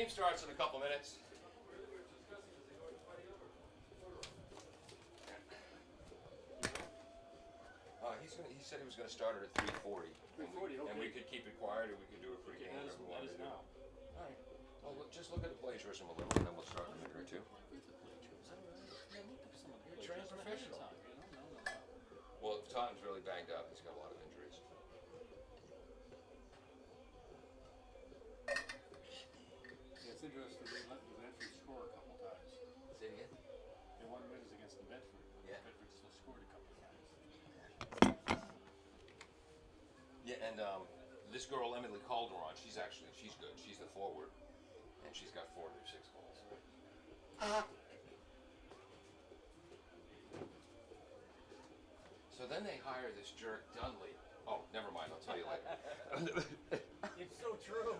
game starts in a couple minutes. He said he was going to start it at 3:40. 3:40, okay. And we could keep it quiet, or we could do it pre-game. That is now. All right. Well, just look at the plagiarism a little, and then we'll start in a minute or two. You're a trained professional. Well, Taunton's really banged up. He's got a lot of injuries. Yeah, it's interesting. They let New Bedford score a couple times. Say it again? They won wins against New Bedford. Yeah. Bedford still scored a couple times. Yeah, and this girl, Emily Calderon, she's good. She's the forward, and she's got 4 of their 6 goals. So then they hire this jerk Dunley. Oh, never mind. I'll tell you later. It's so true.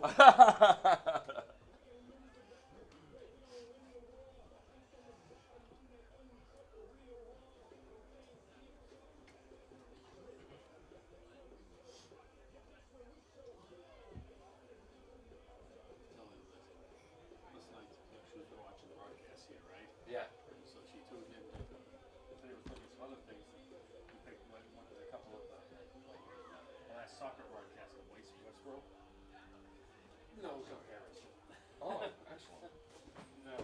Yeah. So she tuned in. They were looking at some other things. We picked one of a couple of the last soccer broadcasts in Westboro. No, Joe Harris. Oh, excellent. No,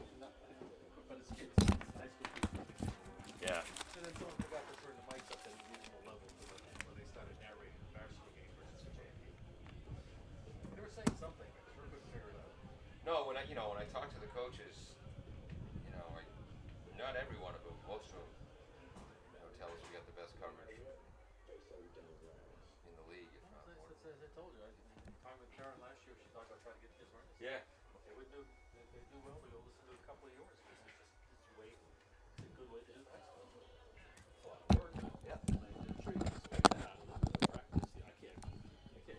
but it's kids. It's high school people. Yeah. And then someone forgot to turn the mics up at a reasonable level when they started narrating the varsity game versus the JV. They were saying something. I sure couldn't figure it out. No, when I talk to the coaches, not every one of them, most of them, tell us we got the best coverage in the league, if not more. As I told you, I with Karen last year. She thought about trying to get kids right. Yeah. They would do. They do well. We'll listen to a couple of yours. It's a good way to do high school. A lot of work. Yeah. And I'm sure you can explain that. Practice. I can't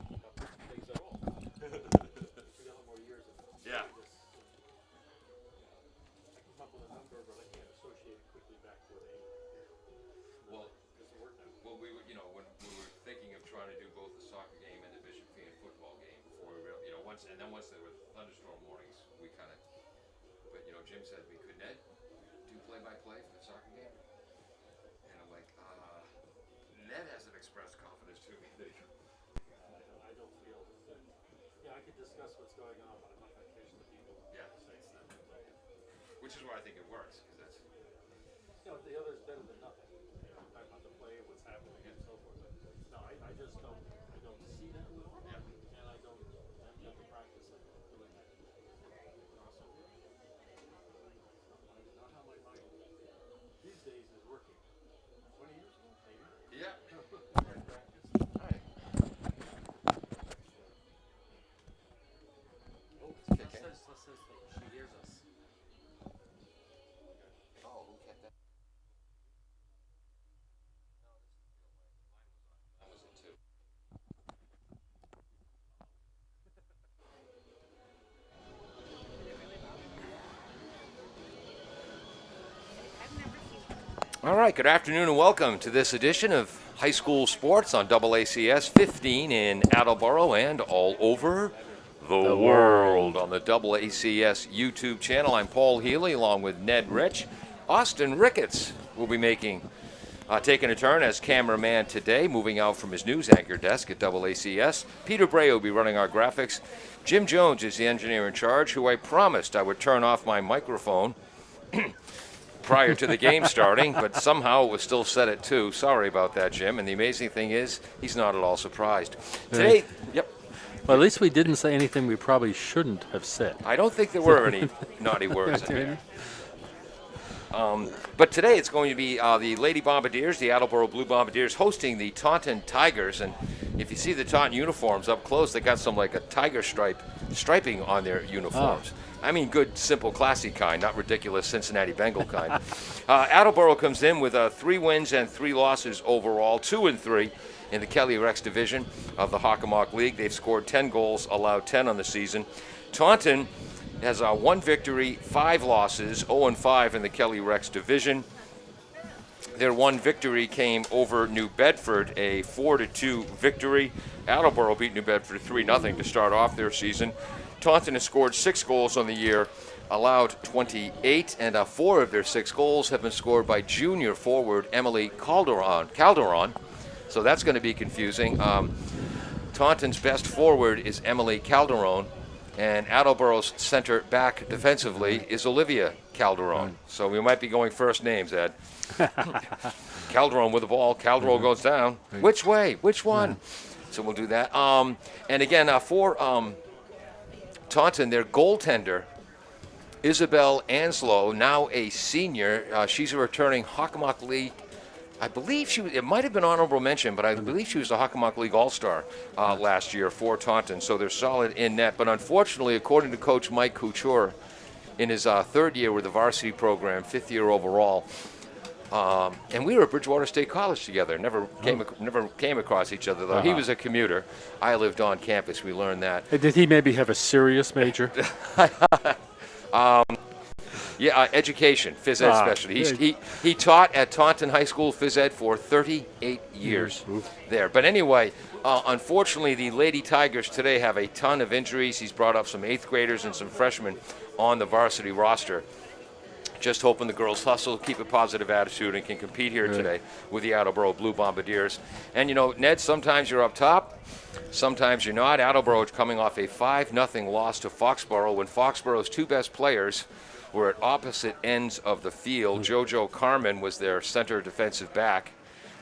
keep up with things at all. We got a lot more years of Yeah. this. I can come up with a number, but I can't associate it quickly back to an age. Well, Doesn't work now. when we were thinking of trying to do both the soccer game and the Bishop Fee and football game before we really, once there were thunderstorm warnings, we kind of, but Jim said we could Ned do play-by-play for the soccer game, and I'm like, Ned hasn't expressed confidence to me that he could. I don't feel. Yeah, I could discuss what's going on, but I'm not going to catch the people. Yeah. Which is why I think it works, because that's. The other is better than nothing. Talk about the play, what's happening, and so forth. But no, I just don't. I don't see that, Yeah. and I don't have to practice it doing that. Also, not how my mind these days is working. 20 years ago, maybe. Yeah. Practice. All right. Oh, Kick in. let's say she hears us. Oh, who kept that? That was it too. All right, good afternoon and welcome to this edition of High School Sports on AACS 15 in Attleboro and all over the world on the AACS YouTube channel. I'm Paul Healy along with Ned Rich. Austin Ricketts will be taking a turn as cameraman today, moving out from his news anchor desk at AACS. Peter Bray will be running our graphics. Jim Jones is the engineer in charge, who I promised I would turn off my microphone prior to the game starting, but somehow it was still set at 2. Sorry about that, Jim. And the amazing thing is, he's not at all surprised. Today, yep. Well, at least we didn't say anything we probably shouldn't have said. I don't think there were any naughty words in there. But today it's going to be the Lady Bombardiers, the Attleboro Blue Bombardiers, hosting the Taunton Tigers. And if you see the Taunton uniforms up close, they got some like a tiger striping on their uniforms. I mean, good, simple, classy kind, not ridiculous Cincinnati Bengal kind. Attleboro comes in with 3 wins and 3 losses overall, 2-3 in the Kelly Rex division of the Hockomock League. They've scored 10 goals, allowed 10 on the season. Taunton has 1 victory, 5 losses, 0-5 in the Kelly Rex division. Their 1 victory came over New Bedford, a 4-2 victory. Attleboro beat New Bedford 3-0 to start off their season. Taunton has scored 6 goals on the year, allowed 28, and 4 of their 6 goals have been scored by junior forward Emily Calderon. So that's going to be confusing. Taunton's best forward is Emily Calderon, and Attleboro's center back defensively is Olivia Calderon. So we might be going first names, Ed. Calderon with the ball. Calderon goes down. Which way? Which one? So we'll do that. And again, for Taunton, their goaltender, Isabel Anslow, now a senior. She's a returning Hockomock League. I believe it might have been honorable mention, but I believe she was a Hockomock League All-Star last year for Taunton. So they're solid in net. But unfortunately, according to Coach Mike Couture, in his 3rd year with the varsity program, 5th year overall, and we were at Bridgewater State College together. Never came across each other, though. He was a commuter. I lived on campus. We learned that. Did he maybe have a serious major? Education, phys ed specialty. He taught at Taunton High School phys ed for 38 years there. But anyway, unfortunately, the Lady Tigers today have a ton of injuries. He's brought up some 8th graders and some freshmen on the varsity roster. Just hoping the girls hustle, keep a positive attitude, and can compete here today with the Attleboro Blue Bombardiers. And, Ned, sometimes you're up top, sometimes you're not. Attleboro is coming off a 5-0 loss to Foxborough when Foxborough's 2 best players were at opposite ends of the field. JoJo Carmen was their center defensive back,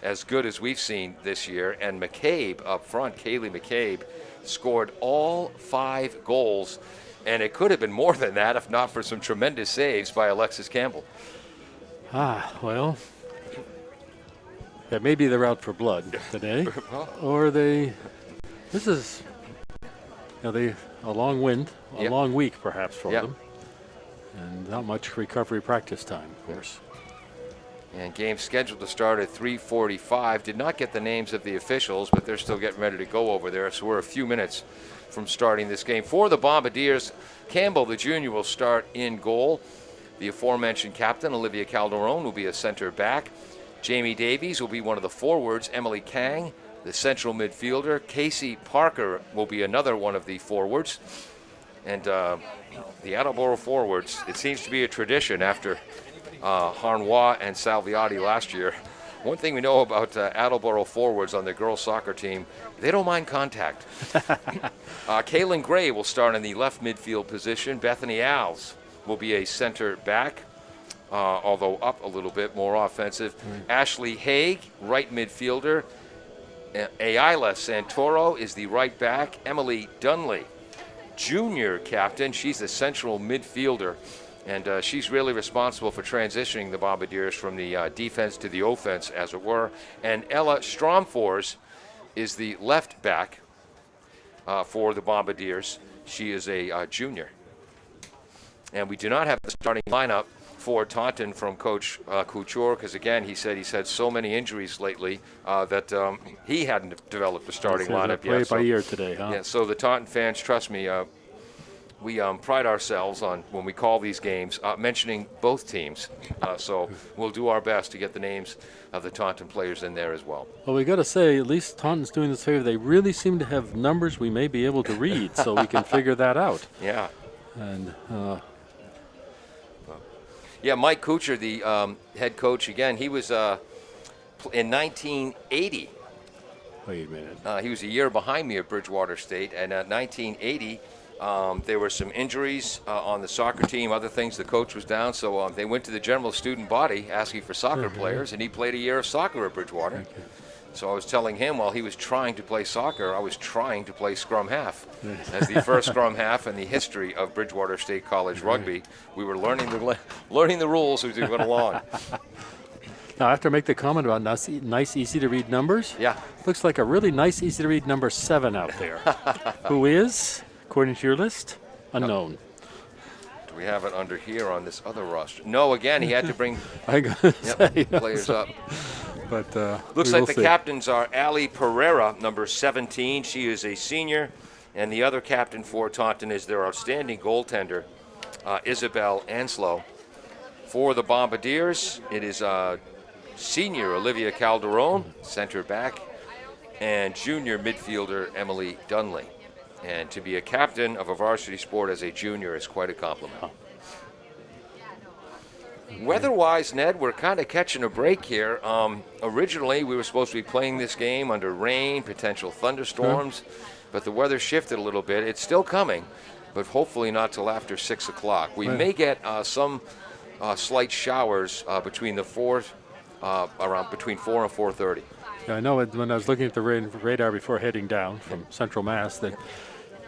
as good as we've seen this year. And McCabe up front, Kaylee McCabe, scored all 5 goals. And it could have been more than that if not for some tremendous saves by Alexis Campbell. Well, maybe they're out for blood today. Or this is, a long long week perhaps for them. And not much recovery practice time, of course. And game scheduled to start at 3:45. Did not get the names of the officials, but they're still getting ready to go over there. So we're a few minutes from starting this game. For the Bombardiers, Campbell, the junior, will start in goal. The aforementioned captain, Olivia Calderon, will be a center back. Jamie Davies will be one of the forwards. Emily Kang, the central midfielder. Casey Parker will be another one of the forwards. And the Attleboro forwards, it seems to be a tradition after Harnois and Salviati last year. One thing we know about Attleboro forwards on the girls soccer team, they don't mind contact. Kaylin Gray will start in the left midfield position. Bethany Alves will be a center back, although up a little bit, more offensive. Ashley Haig, right midfielder. Ayla Santoro is the right back. Emily Dunley, junior captain. She's the central midfielder. And she's really responsible for transitioning the Bombardiers from the defense to the offense, as it were. And Ella Stromfors is the left back for the Bombardiers. She is a junior. And we do not have the starting lineup for Taunton from Coach Couture, because, again, he said he's had so many injuries lately that he hadn't developed a starting lineup yet. Play by ear today, huh? Yeah, so the Taunton fans, trust me, we pride ourselves on, when we call these games, mentioning both teams. So we'll do our best to get the names of the Taunton players in there as well. Well, we got to say, at least Taunton's doing this favor. They really seem to have numbers we may be able to read, so we can figure that out. Yeah. And Mike Kuchar, the head coach, again, he was in 1980. Wait a minute. He was a year behind me at Bridgewater State, and at 1980, there were some injuries on the soccer team, other things. The coach was down, so they went to the general student body asking for soccer players, and he played a year of soccer at Bridgewater. So I was telling him while he was trying to play soccer, I was trying to play scrum half. As the first scrum half in the history of Bridgewater State College rugby, we were learning the rules as we went along. Now, I have to make the comment about nice, easy-to-read numbers. Yeah. Looks like a really nice, easy-to-read number 7 out there. Who is, according to your list, unknown. Do we have it under here on this other roster? No, again, he had to bring players up. But looks like the captains are Ali Pereira, number 17. She is a senior. And the other captain for Taunton is their outstanding goaltender, Isabel Anslow. For the Bombardiers, it is senior Olivia Calderon, center back, and junior midfielder Emily Dunley. And to be a captain of a varsity sport as a junior is quite a compliment. Weather-wise, Ned, we're kind of catching a break here. Originally, we were supposed to be playing this game under rain, potential thunderstorms, but the weather shifted a little bit. It's still coming, but hopefully not till after 6 o'clock. We may get some slight showers between the between 4 and 4:30. Yeah, I know when I was looking at the radar before heading down from Central Mass that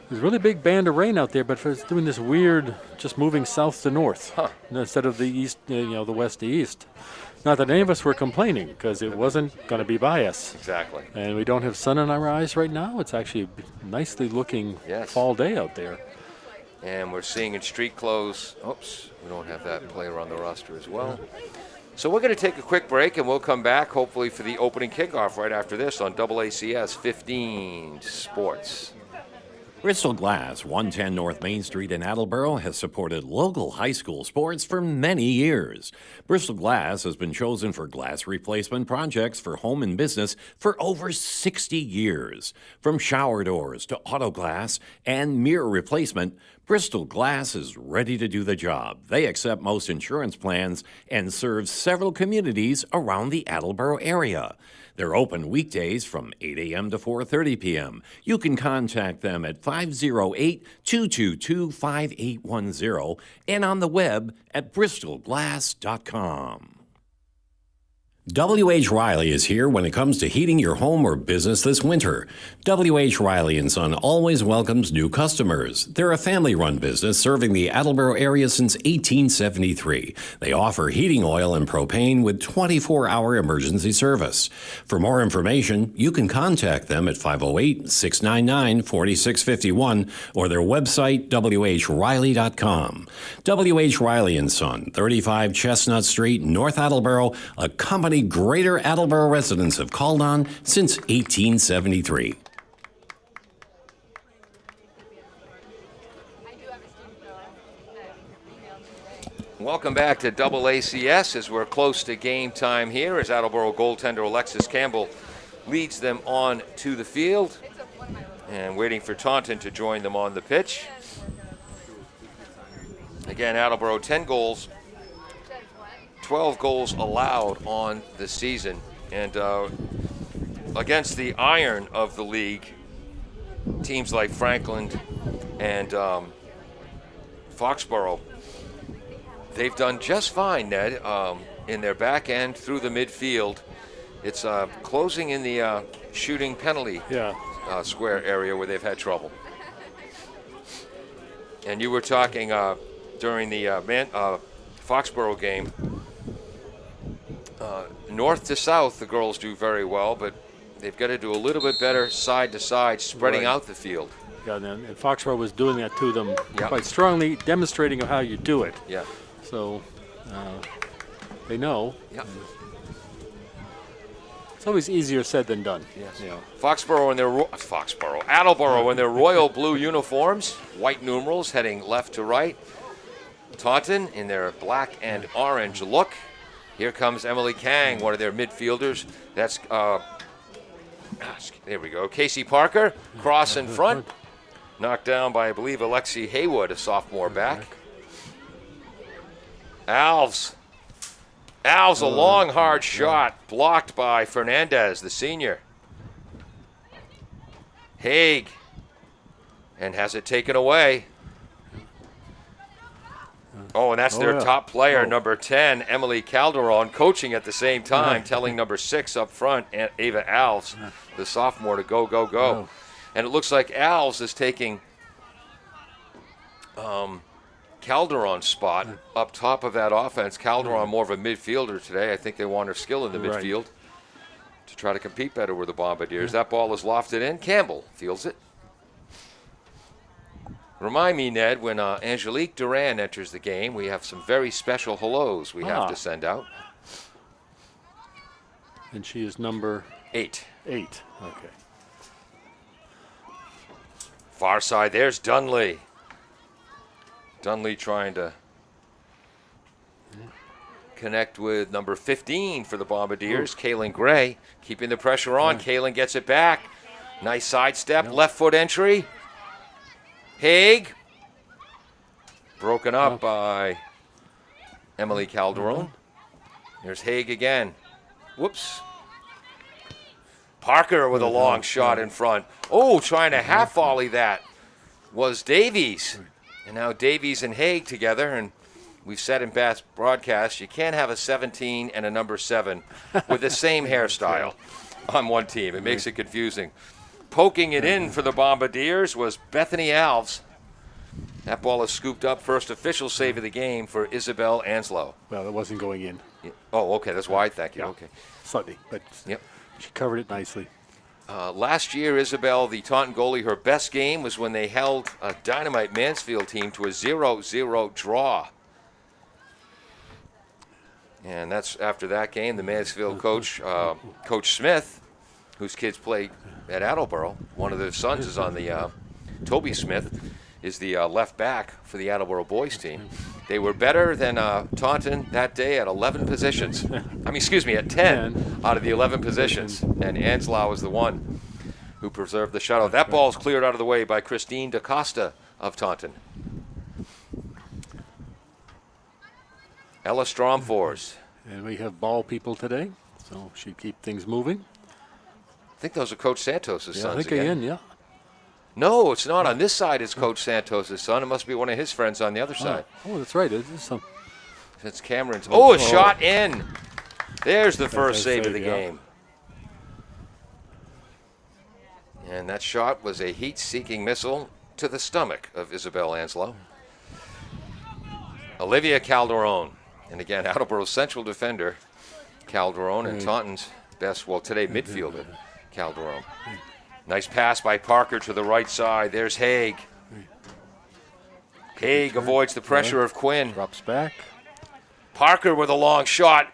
there's a really big band of rain out there, but it's doing this weird, just moving south to north instead of the east, the west to east. Not that any of us were complaining, because it wasn't going to be by us. Exactly. And we don't have sun in our eyes right now. It's actually a nicely looking fall day out there. And we're seeing in street clothes. Oops, we don't have that player on the roster as well. So we're going to take a quick break, and we'll come back hopefully for the opening kickoff right after this on AACS 15 Sports. Bristol Glass, 110 North Main Street in Attleboro, has supported local high school sports for many years. Bristol Glass has been chosen for glass replacement projects for home and business for over 60 years. From shower doors to auto glass and mirror replacement, Bristol Glass is ready to do the job. They accept most insurance plans and serve several communities around the Attleboro area. They're open weekdays from 8 a.m. to 4:30 p.m. You can contact them at 508-222-5810 and on the web at bristolglass.com. W.H. Riley is here when it comes to heating your home or business this winter. W.H. Riley & Son always welcomes new customers. They're a family-run business serving the Attleboro area since 1873. They offer heating oil and propane with 24-hour emergency service. For more information, you can contact them at 508-699-4651 or their website, whriley.com. W.H. Riley & Son, 35 Chestnut Street, North Attleboro, a company Greater Attleboro residents have called on since 1873. Welcome back to AACS as we're close to game time here as Attleboro goaltender Alexis Campbell leads them on to the field and waiting for Taunton to join them on the pitch. Again, Attleboro 10 goals. 12 goals allowed on the season, and against the iron of the league, teams like Franklin and Foxborough, they've done just fine, Ned, in their back end through the midfield. It's closing in the shooting penalty square area where they've had trouble. And you were talking during the Foxborough game, north to south, the girls do very well, but they've got to do a little bit better side to side, spreading out the field. Yeah, and Foxborough was doing that to them quite strongly, demonstrating how you do it. Yeah. So they know. Yeah. It's always easier said than done. Yes. You know. Attleboro in their royal blue uniforms, white numerals heading left to right. Taunton in their black and orange look. Here comes Emily Kang, one of their midfielders. That's, there we go, Casey Parker, cross in front. Knocked down by, I believe, Alexi Haywood, a sophomore back. Alves. A long, hard shot, blocked by Fernandez, the senior. Haig, and has it taken away. Oh, and that's their top player, number 10, Emily Calderon, coaching at the same time, telling number 6 up front, Ava Alves, the sophomore, to go, go, go. And it looks like Alves is taking Calderon's spot up top of that offense. Calderon more of a midfielder today. I think they want her skill in the midfield to try to compete better with the Bombardiers. That ball is lofted in. Campbell fields it. Remind me, Ned, when Angelique Duran enters the game, we have some very special hellos we have to send out. And she is number 8. 8. Okay. Far side, there's Dunley. Dunley trying to connect with number 15 for the Bombardiers, Kaylin Gray, keeping the pressure on. Kaylin gets it back. Nice sidestep, left foot entry. Haig. Broken up by Emily Calderon. There's Haig again. Whoops. Parker with a long shot in front. Oh, trying to half volley that was Davies. And now Davies and Haig together, and we've said in past broadcasts, you can't have a 17 and a number 7 with the same hairstyle on one team. It makes it confusing. Poking it in for the Bombardiers was Bethany Alves. That ball is scooped up. First official save of the game for Isabel Anslow. Well, it wasn't going in. Oh, okay. That's wide. Thank you. Yeah. Okay. Slightly, but she covered it nicely. Last year, Isabel, the Taunton goalie, her best game was when they held a dynamite Mansfield team to a 0-0 draw. And that's after that game, the Mansfield coach, Coach Smith, whose kids play at Attleboro, one of their sons is on the, Toby Smith, is the left back for the Attleboro boys team. They were better than Taunton that day at 11 positions. At 10 out of the 11 positions. And Anslow was the one who preserved the shutout. That ball's cleared out of the way by Christine DaCosta of Taunton. Ella Stromfors. And we have ball people today, so she keep things moving. I think those are Coach Santos' sons I think again. again, No, it's not. On this side, it's Coach Santos' son. It must be one of his friends on the other side. Oh, that's right. It is some. It's Cameron's. Oh, a shot in. There's the first save of the game. And that shot was a heat-seeking missile to the stomach of Isabel Anslow. Olivia Calderon. And again, Attleboro's central defender, Calderon, and Taunton's best, today midfielder, Calderon. Nice pass by Parker to the right side. There's Haig. Haig avoids the pressure of Quinn. Drops back. Parker with a long shot.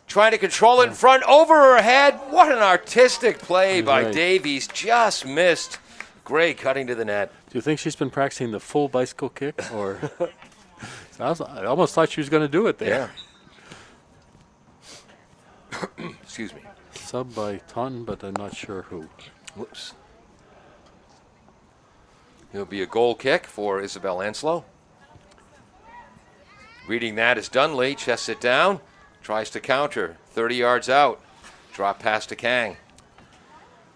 Trying to control it in front, over her head. What an artistic play by Davies. Just missed. Gray cutting to the net. Do you think she's been practicing the full bicycle kick? Or I almost thought she was going to do it there. Yeah. Excuse me. Sub by Taunton, but I'm not sure who. Whoops. It'll be a goal kick for Isabel Anslow. Reading that is Dunley. Chests it down. Tries to counter. 30 yards out. Drop pass to Kang.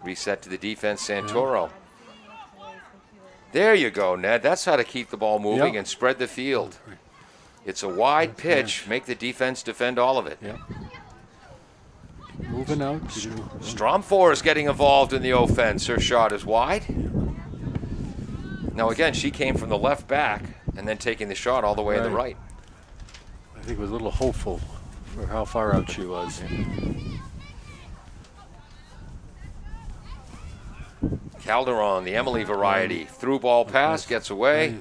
Reset to the defense, Santoro. There you go, Ned. That's how to keep the ball moving and spread the field. It's a wide pitch. Make the defense defend all of it. Yeah. Moving out. Stromfors is getting involved in the offense. Her shot is wide. Now again, she came from the left back and then taking the shot all the way to the right. I think it was a little hopeful for how far out she was. Calderon, the Emily variety. Through ball pass, gets away.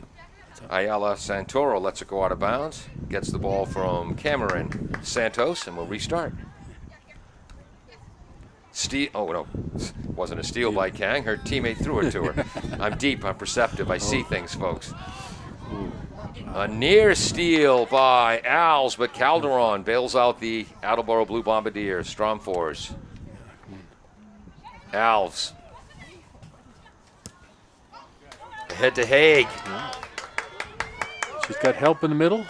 Ayala Santoro lets it go out of bounds. Gets the ball from Cameron Santos and will restart. Steal. Oh, no. Wasn't a steal by Kang. Her teammate threw it to her. I'm deep. I'm perceptive. I see things, folks. A near steal by Alves, but Calderon bails out the Attleboro Blue Bombardiers. Stromfors. Alves. Ahead to Haig. She's got help in the middle.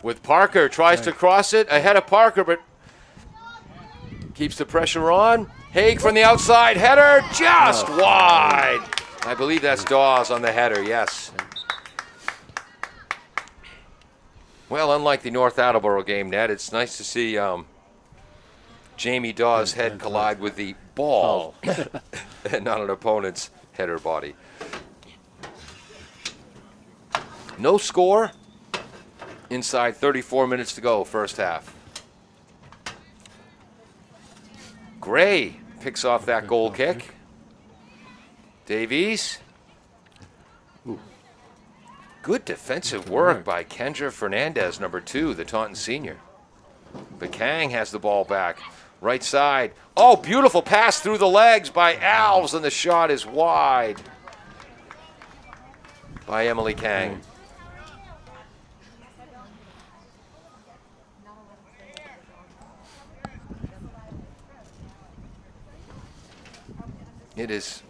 With Parker. Tries to cross it. Ahead of Parker, but keeps the pressure on. Haig from the outside. Header just wide. I believe that's Dawes on the header, yes. Well, unlike the North Attleboro game, Ned, it's nice to see Jamie Dawes' head collide with the ball and not an opponent's header body. No score. Inside 34 minutes to go, first half. Gray picks off that goal kick. Davies. Good defensive work by Kendra Fernandez, number 2, the Taunton senior. But Kang has the ball back. Right side. Oh, beautiful pass through the legs by Alves, and the shot is wide by Emily Kang. It is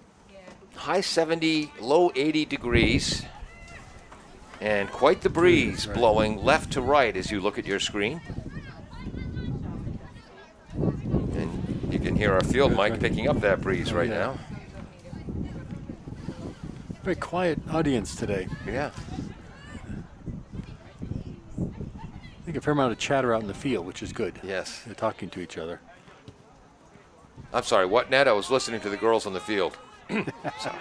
high 70, low 80 degrees. And quite the breeze blowing left to right as you look at your screen. And you can hear our field mic picking up that breeze right now. Very quiet audience today. Yeah. I think a fair amount of chatter out in the field, which is good. Yes. They're talking to each other. I'm sorry, what, Ned? I was listening to the girls on the field. Sorry.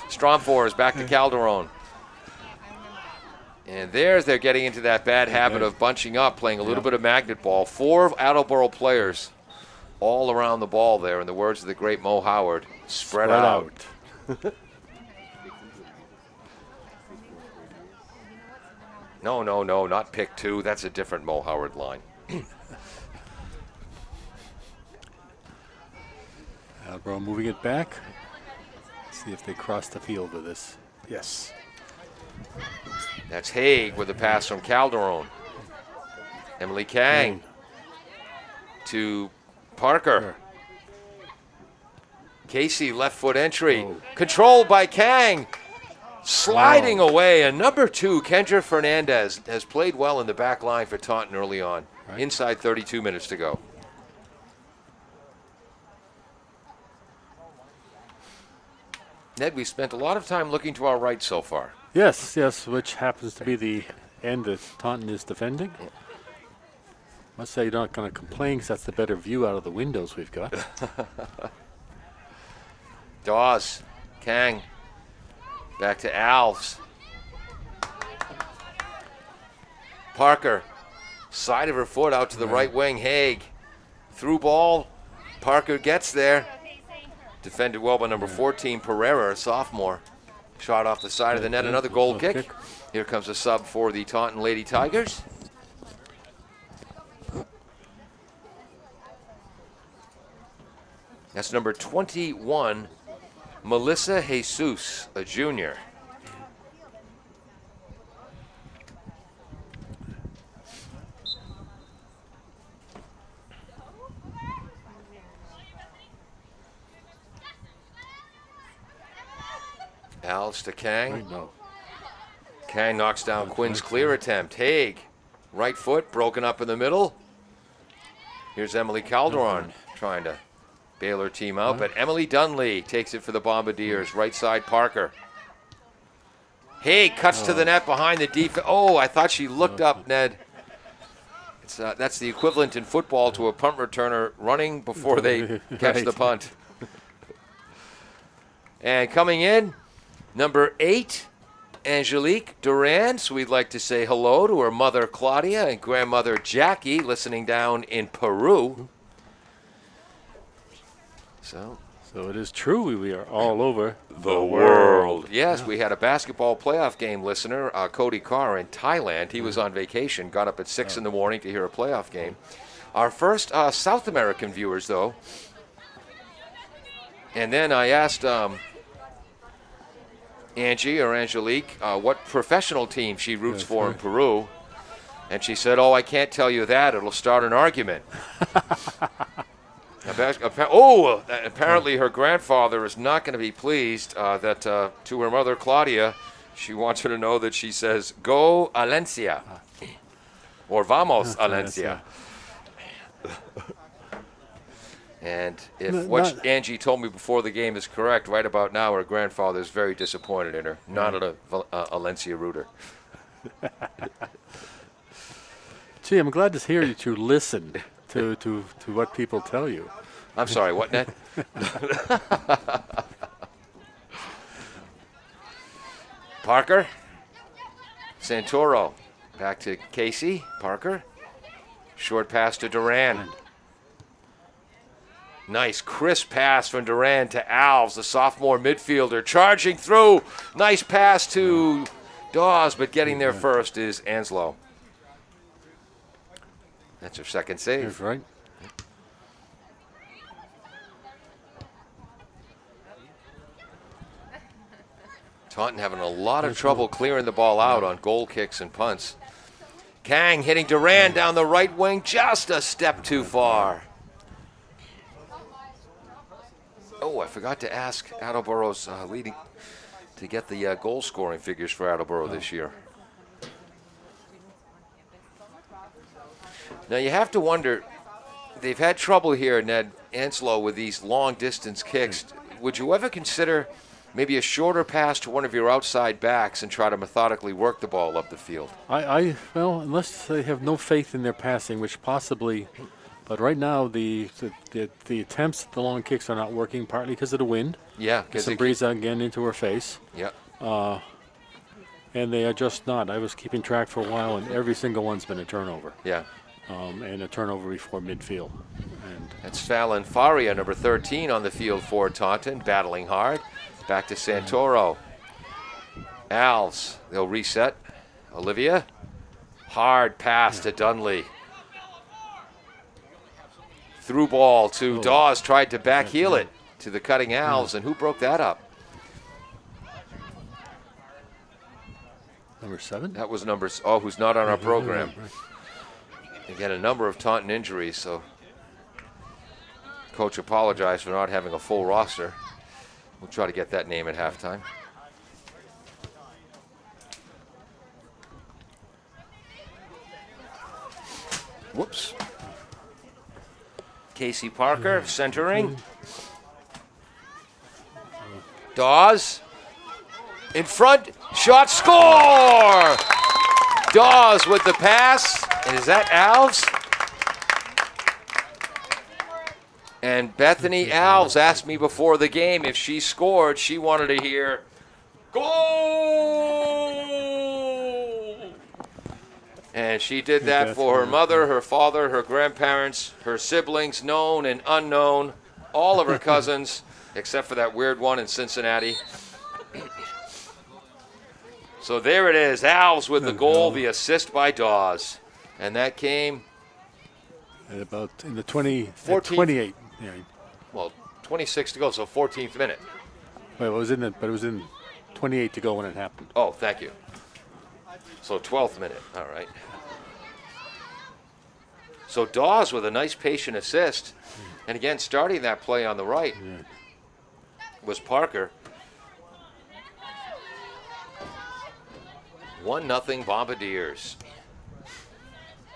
Stromford is back to Calderon. And they're getting into that bad habit of bunching up, playing a little bit of magnet ball. 4 Attleboro players all around the ball there, in the words of the great Mo Howard, spread out. No, not pick 2. That's a different Mo Howard line. Attleboro moving it back. See if they cross the field with this. Yes. That's Haig with a pass from Calderon. Emily Kang to Parker. Casey, left foot entry. Controlled by Kang. Sliding away. And number 2, Kendra Fernandez, has played well in the back line for Taunton early on. Inside 32 minutes to go. Ned, we spent a lot of time looking to our right so far. Yes, which happens to be the end that Taunton is defending. Must say you're not going to complain because that's the better view out of the windows we've got. Dawes, Kang, back to Alves. Parker, side of her foot out to the right wing. Haig, through ball. Parker gets there. Defended well by number 14, Pereira, a sophomore. Shot off the side of the net, another goal kick. Here comes a sub for the Taunton Lady Tigers. That's number 21, Melissa Jesus, a junior. Alves to Kang. Kang knocks down Quinn's clear attempt. Haig, right foot, broken up in the middle. Here's Emily Calderon trying to bail her team out, but Emily Dunley takes it for the Bombardiers. Right side, Parker. Haig cuts to the net behind the defense. Oh, I thought she looked up, Ned. That's the equivalent in football to a punt returner running before they catch the punt. And coming in, number 8, Angelique Duran. So we'd like to say hello to her mother, Claudia, and grandmother, Jackie, listening down in Peru. So it is true. We are all over the world. Yes, we had a basketball playoff game listener, Cody Carr, in Thailand. He was on vacation, got up at 6 in the morning to hear a playoff game. Our first South American viewers, though. And then I asked Angie or Angelique what professional team she roots for in Peru. And she said, "Oh, I can't tell you that. It'll start an argument." Apparently her grandfather is not going to be pleased that to her mother, Claudia, she wants her to know that she says, "Go Alencia," or "Vamos Alencia." And if what Angie told me before the game is correct, right about now her grandfather is very disappointed in her. Not a Alencia rooter. Gee, I'm glad to hear you to listen to what people tell you. I'm sorry, what, Ned? Parker. Santoro. Back to Casey. Parker. Short pass to Duran. Nice crisp pass from Duran to Alves, the sophomore midfielder, charging through. Nice pass to Dawes, but getting there first is Anslow. That's her second save. That's right. Taunton having a lot of trouble clearing the ball out on goal kicks and punts. Kang hitting Duran down the right wing, just a step too far. Oh, I forgot to ask Attleboro's leading to get the goal scoring figures for Attleboro this year. Now you have to wonder, they've had trouble here, Ned Anslow, with these long distance kicks. Would you ever consider maybe a shorter pass to one of your outside backs and try to methodically work the ball up the field? Well, unless they have no faith in their passing, which possibly, but right now the attempts at the long kicks are not working, partly because of the wind. Yeah, There's some breeze again into her face. Yeah. And they are just not. I was keeping track for a while, and every single one's been a turnover. Yeah. And a turnover before midfield. And that's Fallon Faria, number 13 on the field for Taunton, battling hard. Back to Santoro. Alves, they'll reset. Olivia, hard pass to Dunley. Through ball to Dawes, tried to back heel it to the cutting Alves, and who broke that up? Number 7? That was who's not on our program. Again, a number of Taunton injuries, so coach apologized for not having a full roster. We'll try to get that name at halftime. Whoops. Casey Parker centering. Dawes in front, shot, score! Dawes with the pass, and is that Alves? And Bethany Alves asked me before the game if she scored, she wanted to hear, goal! And she did that for her mother, her father, her grandparents, her siblings, known and unknown, all of her cousins, except for that weird one in Cincinnati. So there it is, Alves with the goal, the assist by Dawes. And that came at about in the 28. Yeah. Well, 26 to go, so 14th minute. Well, it was in 28 to go when it happened. Oh, thank you. So 12th minute, all right. So Dawes with a nice patient assist. And again, starting that play on the right was Parker. 1-0 Bombardiers.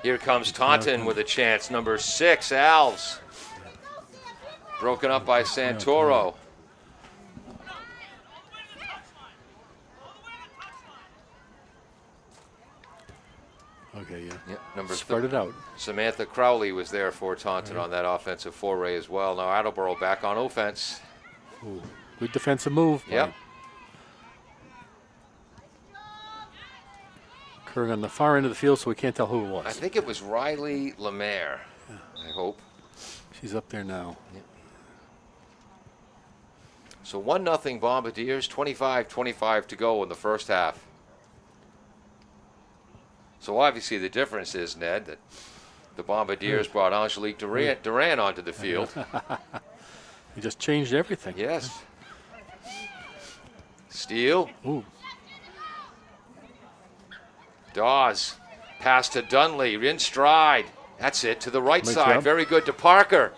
Here comes Taunton with a chance. Number 6, Alves. Broken up by Santoro. Okay, yeah. Number started out. Samantha Crowley was there for Taunton on that offensive foray as well. Now Attleboro back on offense. Ooh, good defensive move. Yep. Occurring on the far end of the field, so we can't tell who it was. I think it was Riley Lemaire. I hope. She's up there now. Yep. So 1-0 Bombardiers, 25-25 to go in the first half. So obviously the difference is, Ned, that the Bombardiers brought Angelique Duran onto the field. He just changed everything. Yes. Steele. Ooh. Dawes. Pass to Dunley. In stride. That's it. To the right Nice side. job. Very good to Parker.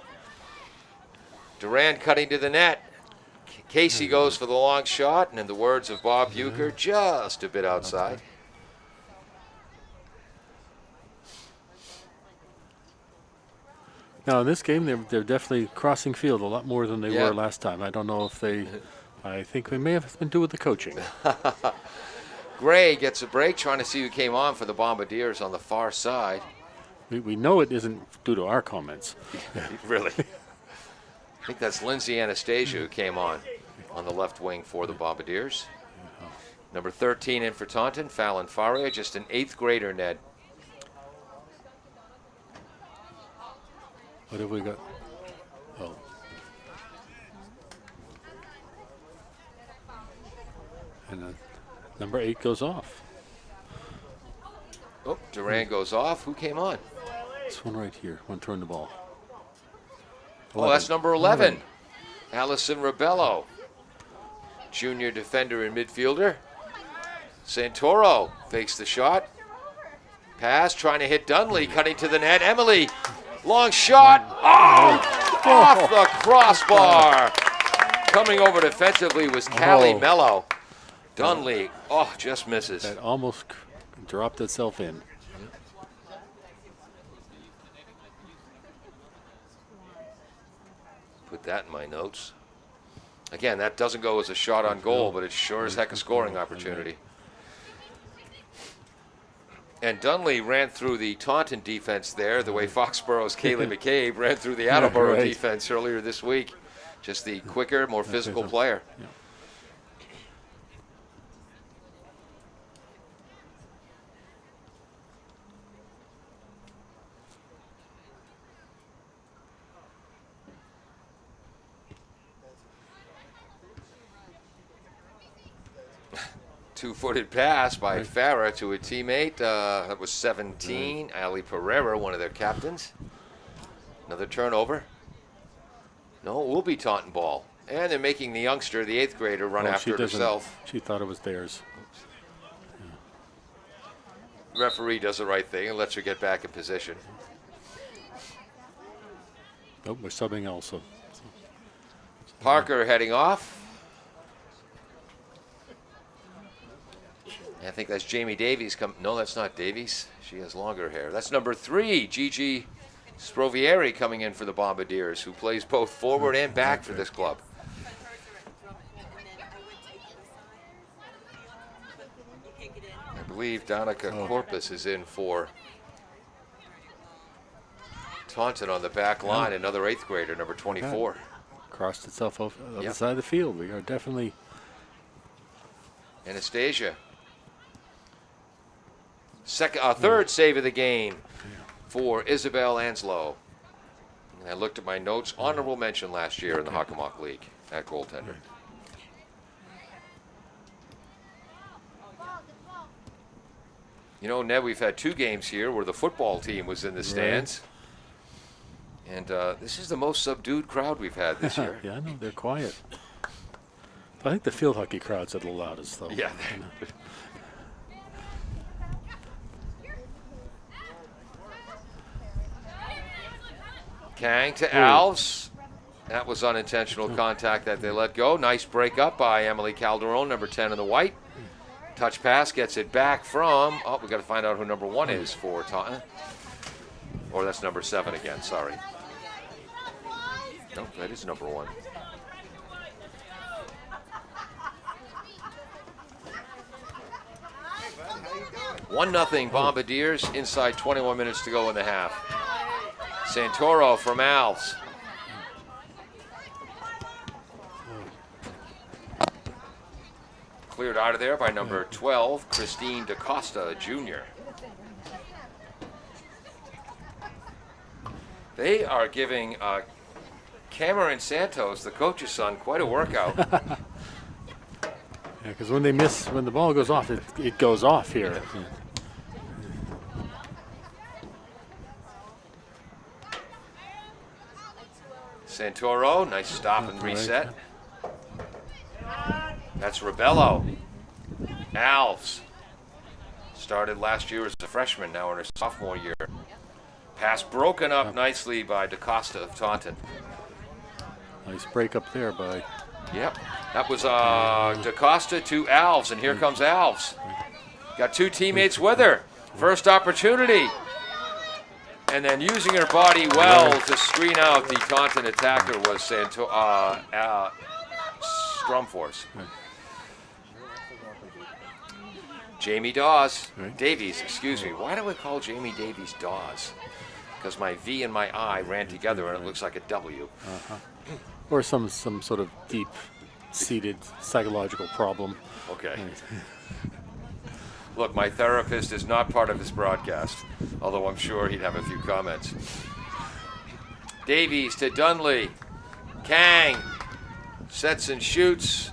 Duran cutting to the net. Casey goes for the long shot, and in the words of Bob Bucher, just a bit outside. Now in this game, they're definitely crossing field a lot more than they Yeah. were last time. I don't know if they. I think we may have been due with the coaching. Gray gets a break, trying to see who came on for the Bombardiers on the far side. We know it isn't due to our comments. Really? I think that's Lindsay Anastasia who came on the left wing for the Bombardiers. Number 13 in for Taunton, Fallon Faria, just an 8th grader, Ned. What have we got? Oh. And number 8 goes off. Oh, Duran goes off. Who came on? This one right here. One turned the ball. Oh, that's number 11. Allison Rebello. Junior defender and midfielder. Santoro fakes the shot. Pass, trying to hit Dunley, cutting to the net. Emily, long shot. Oh, off the crossbar. Coming over defensively was Callie Oh. Mello. Dunley, just misses. That almost dropped itself in. Put that in my notes. Again, that doesn't go as a shot on goal, but it's sure as heck a scoring opportunity. And Dunley ran through the Taunton defense there, the way Foxborough's Kaylee McCabe ran through the Attleboro Right. defense earlier this week. Just the quicker, more physical player. Yeah. Two-footed pass by Farah to a teammate. That was 17. Ali Pereira, one of their captains. Another turnover. No, it will be Taunton ball. And they're making the youngster, the 8th grader, run after it herself. She thought it was theirs. Referee does the right thing and lets her get back in position. Oh, we're subbing also. Parker heading off. I think that's Jamie Davies. No, that's not Davies. She has longer hair. That's number 3, Gigi Sprovieri, coming in for the Bombardiers, who plays both forward and back for this club. I believe Danica Corpus is in for Taunton on the back line, another 8th grader, number 24. Crossed itself over the other Yep. side of the field. We are definitely. Anastasia. Third save of the game for Isabel Anslow. And I looked at my notes. Honorable mention last year in the Hockomock League at goaltender. You know, Ned, we've had 2 games here where the football team was in the stands. And this is the most subdued crowd we've had this year. Yeah, I know, they're quiet. I think the field hockey crowd's are the loudest, though. Yeah. Kang to Alves. That was unintentional contact that they let go. Nice break up by Emily Calderon, number 10 in the white. Touch pass gets it back from, we got to find out who number 1 is for Taunton. Or that's number 7 again, sorry. No, that is number 1. One nothing Bombardiers inside 21 minutes to go in the half. Santoro from Alves. Cleared out of there by number 12, Christine DaCosta Jr. They are giving Cameron Santos, the coach's son, quite a workout. Yeah, because when the ball goes off, it goes off here. Yeah. Santoro, nice stop and reset. That's Rebello. Alves. Started last year as a freshman, now in her sophomore year. Pass broken up nicely by DaCosta of Taunton. Nice break up there by. Yep, that was DaCosta to Alves, and here comes Alves. Got 2 teammates with her. First opportunity. And then using her body well to screen out the Taunton attacker was Strumforce. Jamie Davies, excuse me. Why do I call Jamie Davies Dawes? Because my V and my I ran together and it looks like a W. Or some sort of deep-seated psychological problem. Okay. Look, my therapist is not part of this broadcast, although I'm sure he'd have a few comments. Davies to Dunley. Kang sets and shoots.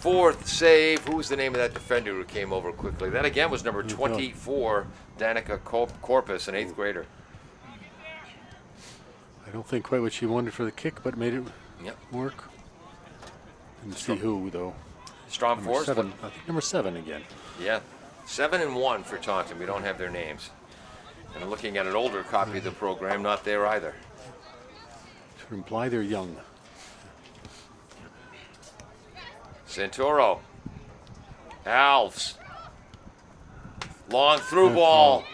4th save. Who was the name of that defender who came over quickly? That again was number 24, Danica Corpus, an 8th grader. I don't think quite what she wanted for the kick, but made it work. Didn't see who, though. Stromforce. I think number 7 again. Yeah. 7 and 1 for Taunton. We don't have their names. And looking at an older copy of the program, not there either. To imply they're young. Santoro. Alves. Long through ball.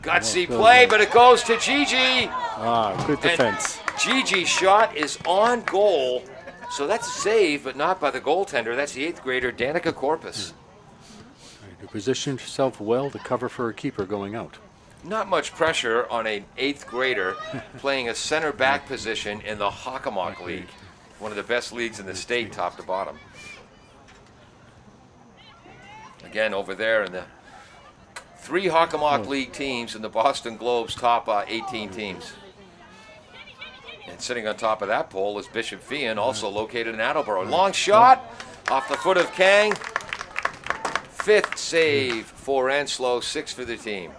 Gutsy play, but it goes to Gigi. Good defense. And Gigi's shot is on goal. So that's a save, but not by the goaltender. That's the 8th grader, Danica Corpus. You positioned yourself well to cover for a keeper going out. Not much pressure on an 8th grader playing a center back position in the Hockomock League, one of the best leagues in the state, top to bottom. Again, over there in the 3 Hockomock League teams in the Boston Globe's top 18 teams. And sitting on top of that pole is Bishop Fian, also located in Attleboro. Long shot off the foot of Kang. 5th save for Enslow, 6 for the team.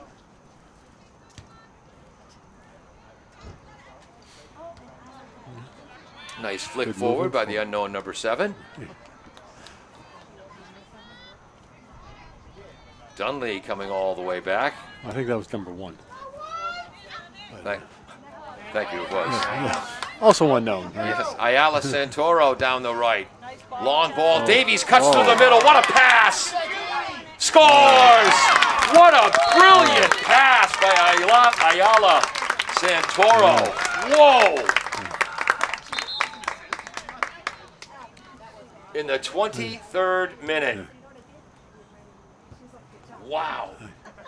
Nice flick forward by the unknown number 7. Dunley coming all the way back. I think that was number 1. Thank you, it was. Also unknown. Right? Yes, Ayala Santoro down the right. Long ball. Davies cuts through the middle. What a pass! Scores! What a brilliant pass by Ayala Santoro. Whoa! In the 23rd minute. Wow.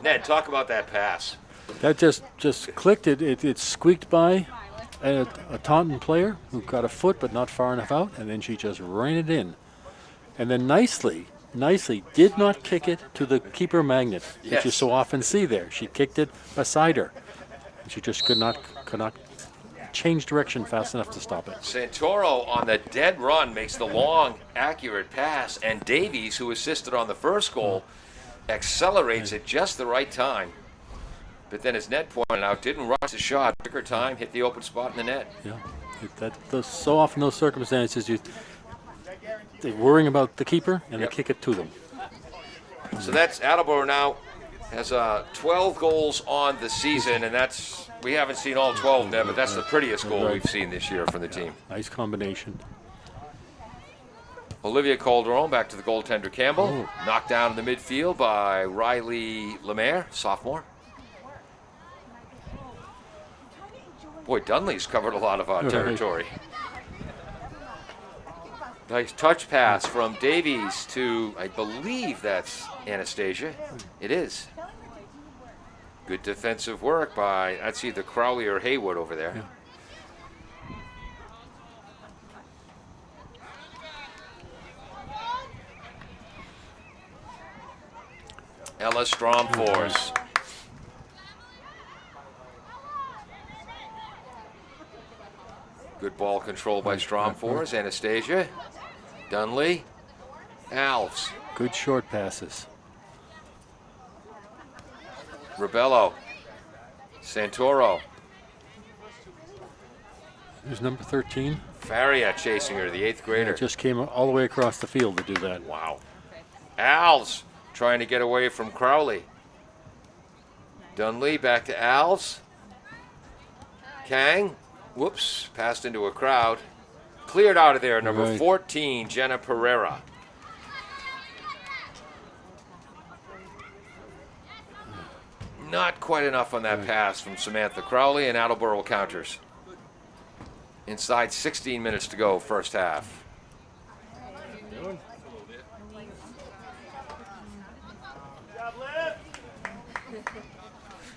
Ned, talk about that pass. That just clicked. It squeaked by a Taunton player who got a foot but not far enough out, and then she just ran it in. And then nicely did not kick it to the keeper magnet that you so often see there. She kicked it beside her. And she just could not change direction fast enough to stop it. Santoro on the dead run makes the long, accurate pass, and Davies, who assisted on the first goal, accelerates at just the right time. But then, as Ned pointed out, didn't rush the shot, took her time, hit the open spot in the net. Yeah, so often those circumstances, they're worrying about the keeper and they kick it to them. So that's Attleboro now has 12 goals on the season, and we haven't seen all 12, Ned, but that's the prettiest goal we've seen this year from the team. Nice combination. Olivia Calderon back to the goaltender Campbell. Knocked down in the midfield by Riley Lemaire, sophomore. Boy, Dunley's covered a lot of territory. Nice touch pass from Davies to, I believe that's Anastasia. It is. Good defensive work by, that's either Crowley or Haywood over there. Yeah. Ella Stromfors. Good ball control by Stromfors. Anastasia. Dunley. Alves. Good short passes. Rebello. Santoro. There's number 13. Faria chasing her, the 8th grader. Just came all the way across the field to do that. Wow. Alves trying to get away from Crowley. Dunley back to Alves. Kang. Whoops, passed into a crowd. Cleared out of there, number 14, Jenna Pereira. Not quite enough on that pass from Samantha Crowley, and Attleboro counters. Inside 16 minutes to go, first half.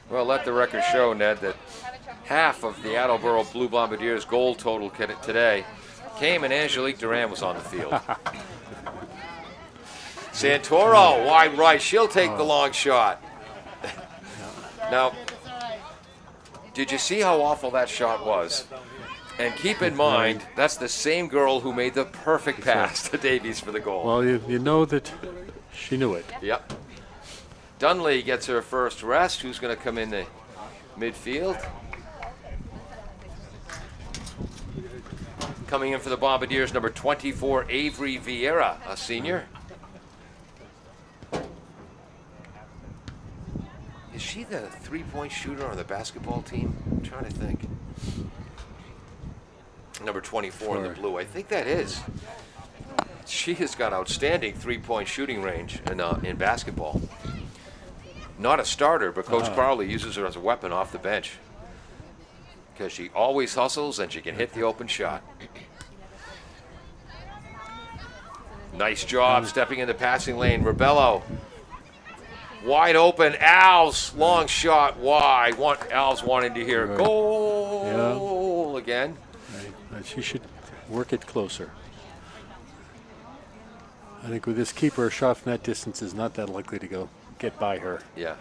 Well, let the record show, Ned, that half of the Attleboro Blue Bombardiers' goal total today came and Angelique Duran was on the field. Santoro, wide right. She'll take the long shot. Now, did you see how awful that shot was? And keep in mind, that's the same girl who made the perfect pass to Davies for the goal. Well, you know that she knew it. Yep. Dunley gets her first rest. Who's going to come in the midfield? Coming in for the Bombardiers, number 24, Avery Vieira, a senior. Is she the three-point shooter on the basketball team? I'm trying to think. Number 24 in the blue. I think that is. She has got outstanding three-point shooting range in basketball. Not a starter, but Coach Carley uses her as a weapon off the bench because she always hustles and she can hit the open shot. Nice job stepping in the passing lane. Rebello. Wide open. Alves. Long shot wide. Alves wanting to hear goal again. Right. She should work it closer. I think with this keeper, a shot from that distance is not that likely to get by her. Yeah.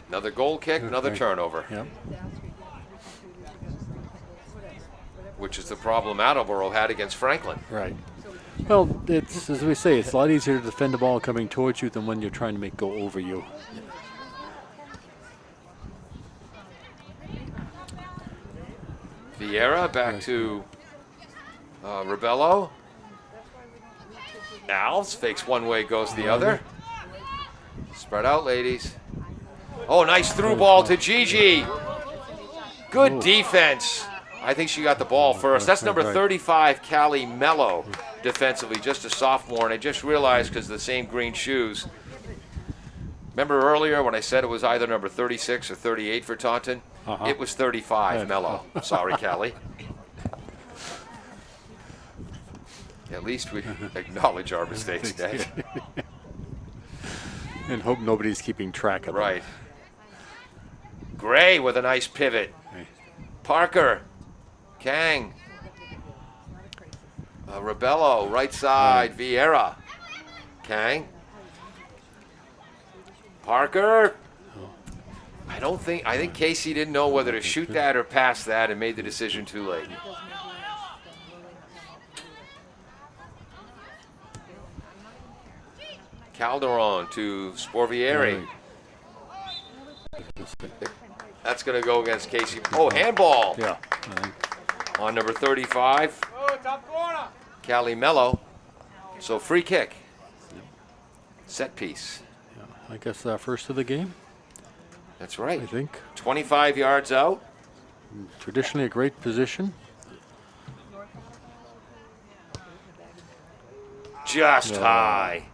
Another goal kick, another turnover. Yep. Which is the problem Attleboro had against Franklin. Right. Well, it's as we say, it's a lot easier to defend the ball coming towards you than when you're trying to make go over you. Vieira back to Rebello. Alves fakes one way, goes the other. Spread out, ladies. Oh, nice through ball to Gigi. Good defense. I think she got the ball first. That's number 35, Callie Mello, defensively, just a sophomore. And I just realized because of the same green shoes. Remember earlier when I said it was either number 36 or 38 for Taunton? It was 35, Mello. Sorry, Callie. At least we acknowledge our mistakes, Ned. And hope nobody's keeping track of Right. Gray with a nice pivot. Parker. Kang. Rebello, right side. Vieira. Kang. Parker. I think Casey didn't know whether to shoot that or pass that and made the decision too late. Calderon to Sporvieri. That's going to go against Casey. Oh, handball. Yeah. On number 35. Callie Mello. So free kick. Set piece. I guess first of the game. That's right. I think 25 yards out. Traditionally a great position. Just high.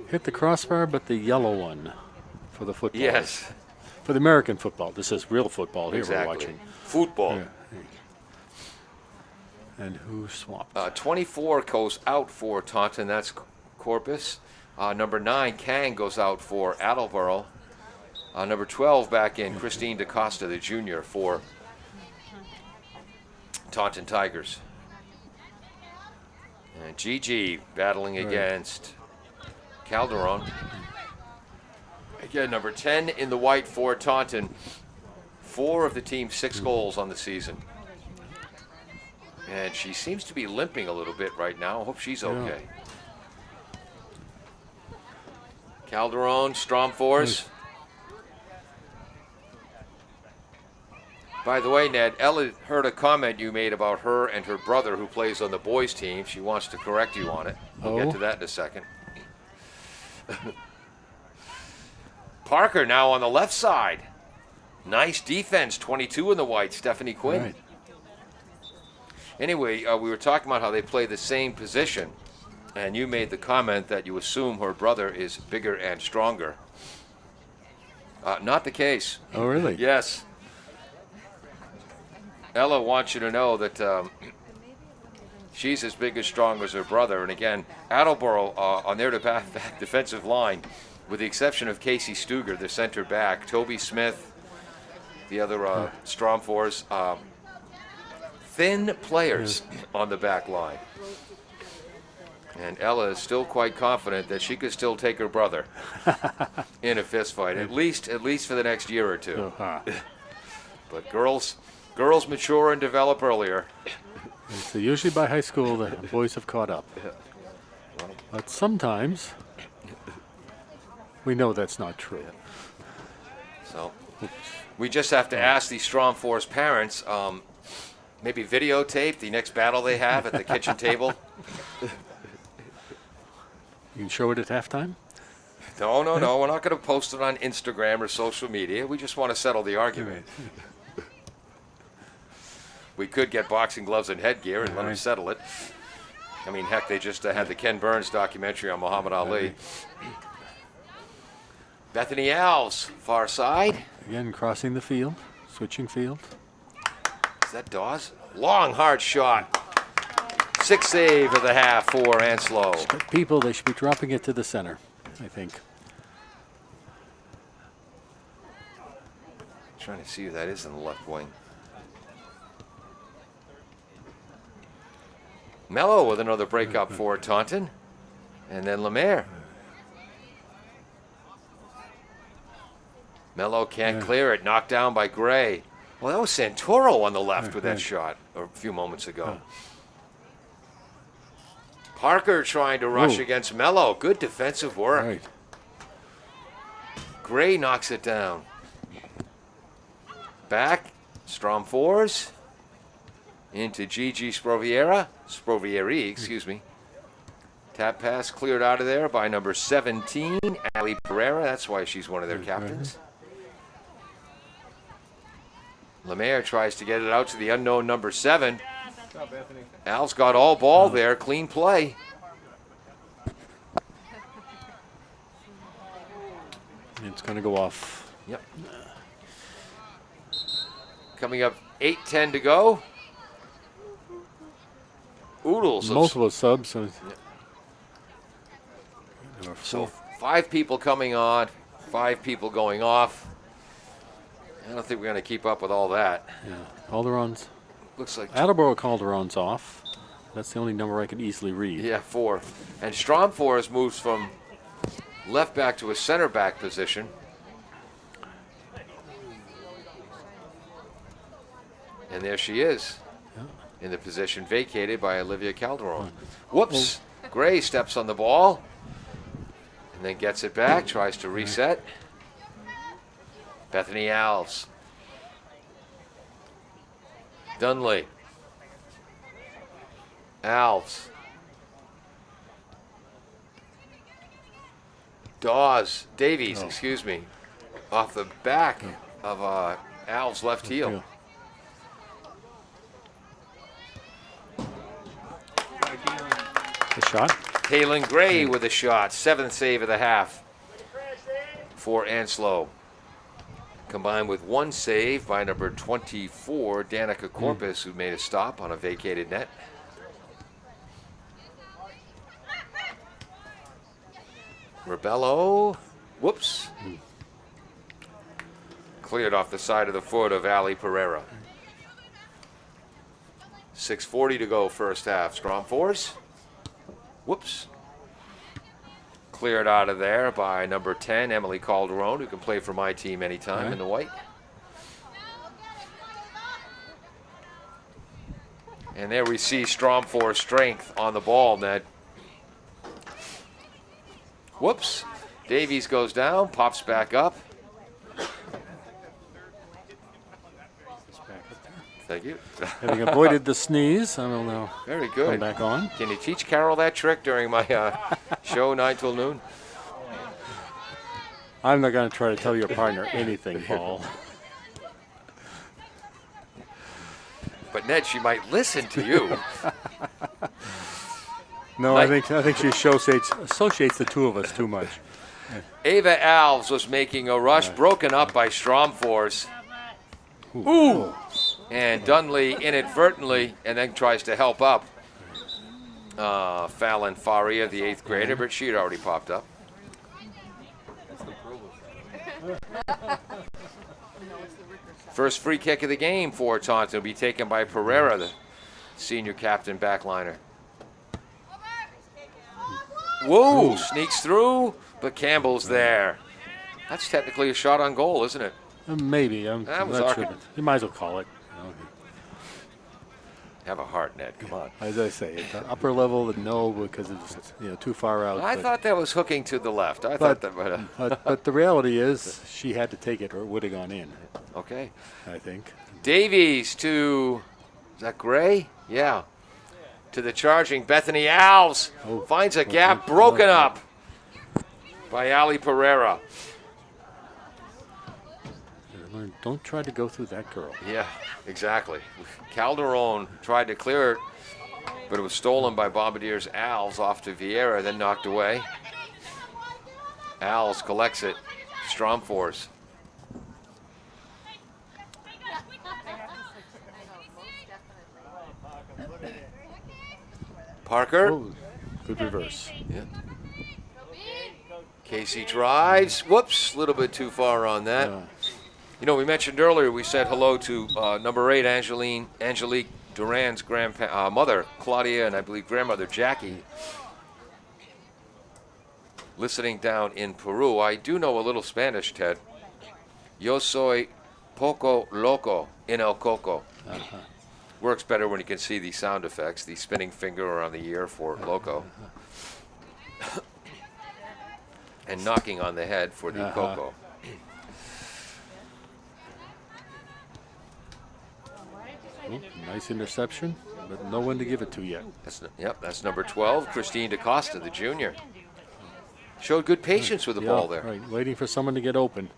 Hit the crossbar, but the yellow one for the football. Yes. For the American football. This is real football here Exactly. we're watching. Football. Yeah. And who swapped? 24 goes out for Taunton. That's Corpus. Number 9, Kang, goes out for Attleboro. Number 12 back in, Christine DaCosta, the junior, for Taunton Tigers. And Gigi battling against Calderon. Again, number 10 in the white for Taunton. 4 of the team's 6 goals on the season. And she seems to be limping a little bit right now. I hope she's okay. Calderon, Stromfors. By the way, Ned, Ella heard a comment you made about her and her brother who plays on the boys team. She wants to correct you on it. We'll get to that in a second. Parker now on the left side. Nice defense, 22 in the white, Stephanie Quinn. Right. Anyway, we were talking about how they play the same position. And you made the comment that you assume her brother is bigger and stronger. Not the case. Oh, really? Yes. Ella wants you to know that she's as big as strong as her brother. And again, Attleboro on their defensive line, with the exception of Casey Stuger, the center back, Toby Smith, the other Stromfors, thin players on the back line. And Ella is still quite confident that she could still take her brother in a fist fight, at least for the next year or two. But girls mature and develop earlier. So usually by high school, the boys have caught up. But sometimes we know that's not true. So we just have to ask these Stromfors parents, maybe videotape the next battle they have at the kitchen table. You can show it at halftime? No, no, no. We're not going to post it on Instagram or social media. We just want to settle the argument. We could get boxing gloves and headgear and let them settle it. I mean, heck, they just had the Ken Burns documentary on Muhammad Ali. Bethany Alves, far side. Again, crossing the field, switching field. Is that Dawes? Long, hard shot. 6th save of the half for Anslow. People, they should be dropping it to the center, I think. Trying to see who that is in the left wing. Mello with another breakup for Taunton. And then Lemaire. Mello can't clear it. Knocked down by Gray. Well, that was Santoro on the left with that shot a few moments ago. Parker trying to rush against Mello. Good defensive work. Right. Gray knocks it down. Back. Strom fours. Into Gigi Sprovieri, excuse me. Tap pass cleared out of there by number 17, Ali Pereira. That's why she's one of their captains. Lemaire tries to get it out to the unknown number 7. Al's got all ball there. Clean play. It's going to go off. Yep. Coming up 8:10 to go. Oodles. Multiple subs. So 5 people coming on, 5 people going off. I don't think we're going to keep up with all that. Yeah, Calderon's. Looks like Attleboro Calderon's off. That's the only number I can easily read. Yeah, 4. And Stromforth moves from left back to a center back position. And there she is in the position vacated by Olivia Calderon. Whoops. Gray steps on the ball and then gets it back, tries to reset. Bethany Alves. Dunley. Alves. Davies, excuse me, off the back of Alves' left heel. The shot. Kaylin Gray with a shot. 7th save of the half for Anslow. Combined with 1 save by number 24, Danica Corpus, who made a stop on a vacated net. Rebello. Whoops. Cleared off the side of the foot of Ali Pereira. 6:40 to go first half. Strong force. Whoops. Cleared out of there by number 10, Emily Calderon, who can play for my team anytime in the white. And there we see Stromforth's strength on the ball, Ned. Whoops. Davies goes down, pops back up. Thank you. Having avoided the sneeze, I will now Very good. come back on. Can you teach Carol that trick during my show 9 till noon? I'm not going to try to tell your partner anything, Paul. But Ned, she might listen to you. No, I think she associates the two of us too much. Ava Alves was making a rush, broken up by Stromforth. Ooh. And Dunley inadvertently, and then tries to help up Fallon Faria, the 8th grader, but she had already popped up. First free kick of the game for Taunton will be taken by Pereira, the senior captain backliner. Whoa, sneaks through, but Campbell's there. That's technically a shot on goal, isn't it? Maybe. I'm That was not sure. argument. You might as well call it. Have a heart, Ned. Come on. As I say, it's an upper level, no, because it's too far out. I thought that was hooking to the left. I But- thought that. But the reality is, she had to take it, or it would have gone in. Okay. I think. Davies to, is that Gray? Yeah. To the charging Bethany Alves. Finds a gap, broken up by Ali Pereira. Don't try to go through that girl. Yeah, exactly. Calderon tried to clear it, but it was stolen by Bombardier's Alves off to Vieira, then knocked away. Alves collects it. Stromfors. Parker. Oh, good reverse. Yeah. Casey drives. Whoops, a little bit too far on that. You know, we mentioned earlier, we said hello to number 8, Angelique Duran's mother, Claudia, and I believe grandmother, Jackie, listening down in Peru. I do know a little Spanish, Ted. Yo soy poco loco en el coco. Works better when you can see the sound effects, the spinning finger around the ear for loco. And knocking on the head for the coco. Oh, nice interception, but no one to give it to yet. That's number 12, Christine DaCosta, the junior. Showed good patience with the ball there. Right, waiting for someone to get open.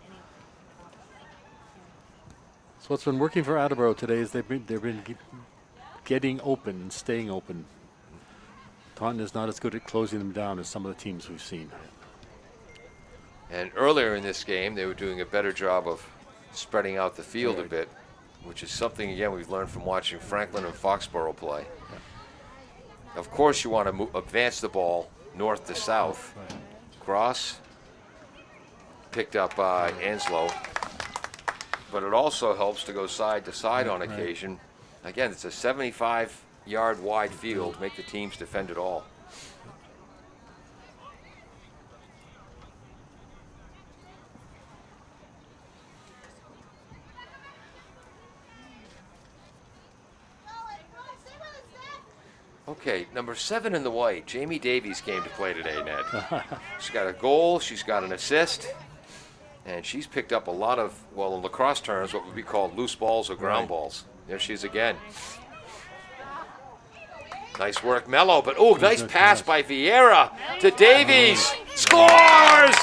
So what's been working for Attleboro today is they've been getting open and staying open. Taunton is not as good at closing them down as some of the teams we've seen. And earlier in this game, they were doing a better job of spreading out the field a bit, which is something, again, we've learned from watching Franklin and Foxborough play. Of course, you want to advance the ball north to south. Cross, picked up by Anslow. But it also helps to go side to side on occasion. Again, it's a 75-yard wide field. Make the teams defend it all. Okay, number 7 in the white, Jamie Davies came to play today, Ned. She's got a goal, she's got an assist, and she's picked up a lot of, well, in lacrosse terms, what would be called loose balls or ground balls. There she is again. Nice work, Mello, but nice pass by Vieira to Davies. Scores!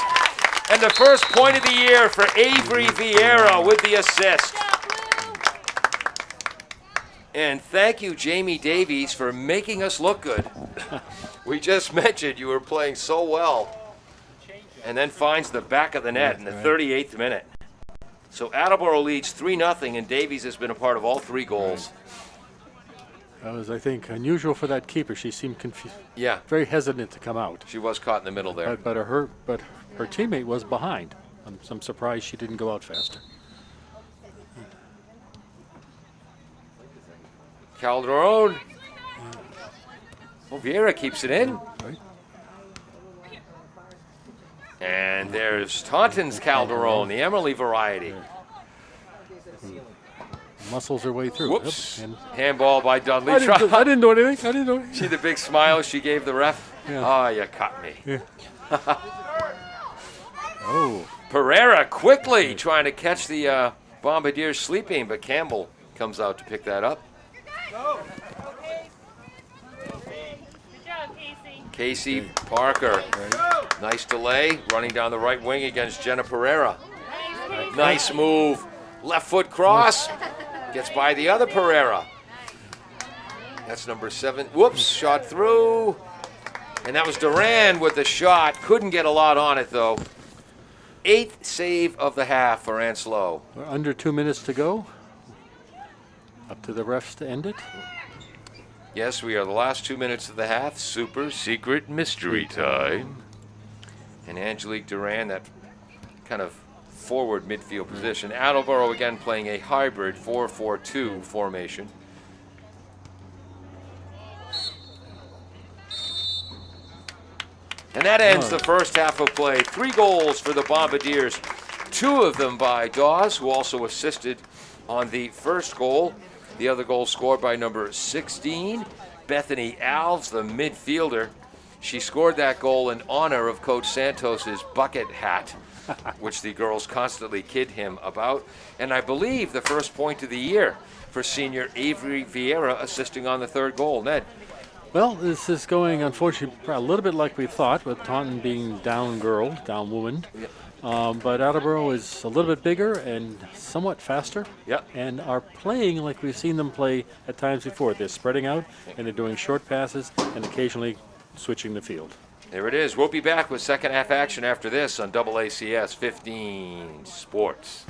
And the first point of the year for Avery Vieira with the assist. And thank you, Jamie Davies, for making us look good. We just mentioned you were playing so well. And then finds the back of the net in the 38th minute. So Attleboro leads 3-0, and Davies has been a part of all 3 goals. That was, I think, unusual for that keeper. She seemed confused. Yeah. Very hesitant to come out. She was caught in the middle there. But her teammate was behind. I'm surprised she didn't go out faster. Calderon. Vieira keeps it in. Right. And there's Taunton's Calderon, the Emily variety. Muscles her way through. Whoops. Yep. Handball by Dudley. I didn't do anything. See the big smile she gave the ref? Yeah. Oh, you caught me. Yeah. Oh. Pereira quickly trying to catch the Bombardiers sleeping, but Campbell comes out to pick that up. Casey Parker. Nice delay, running down the right wing against Jenna Pereira. Nice move. Left foot cross. Gets by the other Pereira. That's number 7. Whoops, shot through. And that was Duran with the shot. Couldn't get a lot on it, though. 8th save of the half for Anslow. We're under 2 minutes to go. Up to the refs to end it. Yes, we are the last 2 minutes of the half. Super secret mystery time. And Angelique Duran, that kind of forward midfield position. Attleboro again playing a hybrid 4-4-2 formation. And that ends the first half of play. 3 goals for the Bombardiers. 2 of them by Dawes, who also assisted on the first goal. The other goal scored by number 16, Bethany Alves, the midfielder. She scored that goal in honor of Coach Santos's bucket hat, which the girls constantly kid him about. And I believe the first point of the year for senior Avery Vieira assisting on the 3rd goal. Ned? Well, this is going, unfortunately, a little bit like we thought, with Taunton being downwoman. But Attleboro is a little bit bigger and somewhat faster. Yep. And are playing like we've seen them play at times before. They're spreading out, and they're doing short passes and occasionally switching the field. There it is. We'll be back with second half action after this on AACS 15 Sports.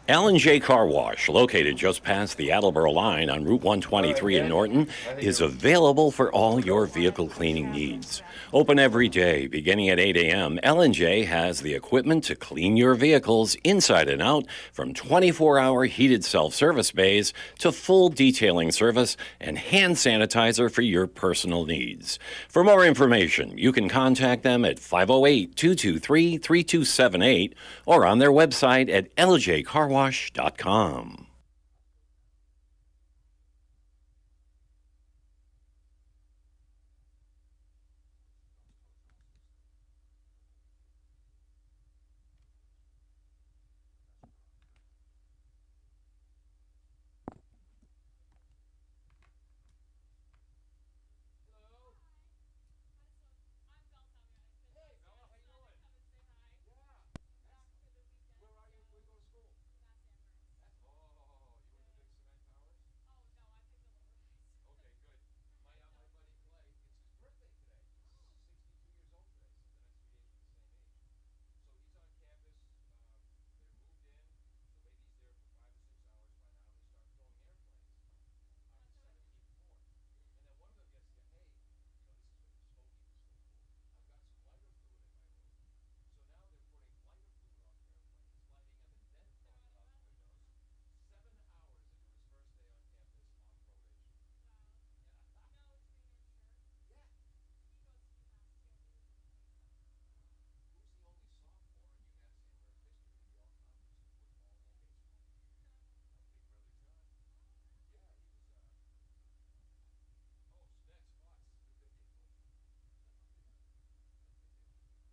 L&J Car Wash, located just past the Attleboro line on Route 123 in Norton, is available for all your vehicle cleaning needs. Open every day, beginning at 8 a.m., L&J has the equipment to clean your vehicles inside and out, from 24-hour heated self-service bays to full detailing service and hand sanitizer for your personal needs. For more information, you can contact them at 508-223-3278 or on their website at ljcarwash.com.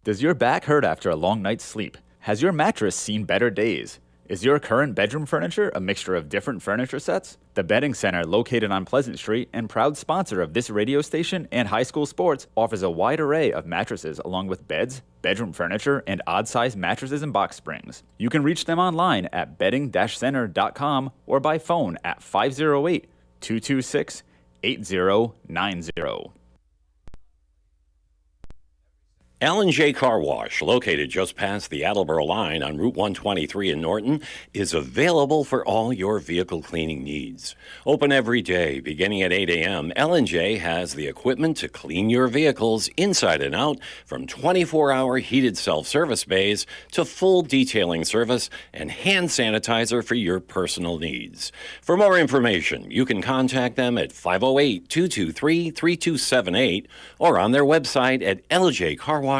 Does your back hurt after a long night's sleep? Has your mattress seen better days? Is your current bedroom furniture a mixture of different furniture sets? The Bedding Center, located on Pleasant Street and proud sponsor of this radio station and high school sports, offers a wide array of mattresses along with beds, bedroom furniture, and odd-sized mattresses and box springs. You can reach them online at bedding-center.com or by phone at 508-226-8090. L&J Car Wash, located just past the Attleboro line on Route 123 in Norton, is available for all your vehicle cleaning needs. Open every day, beginning at 8 a.m., L&J has the equipment to clean your vehicles inside and out, from 24-hour heated self-service bays to full detailing service and hand sanitizer for your personal needs. For more information, you can contact them at 508-223-3278 or on their website at ljcarwash.com.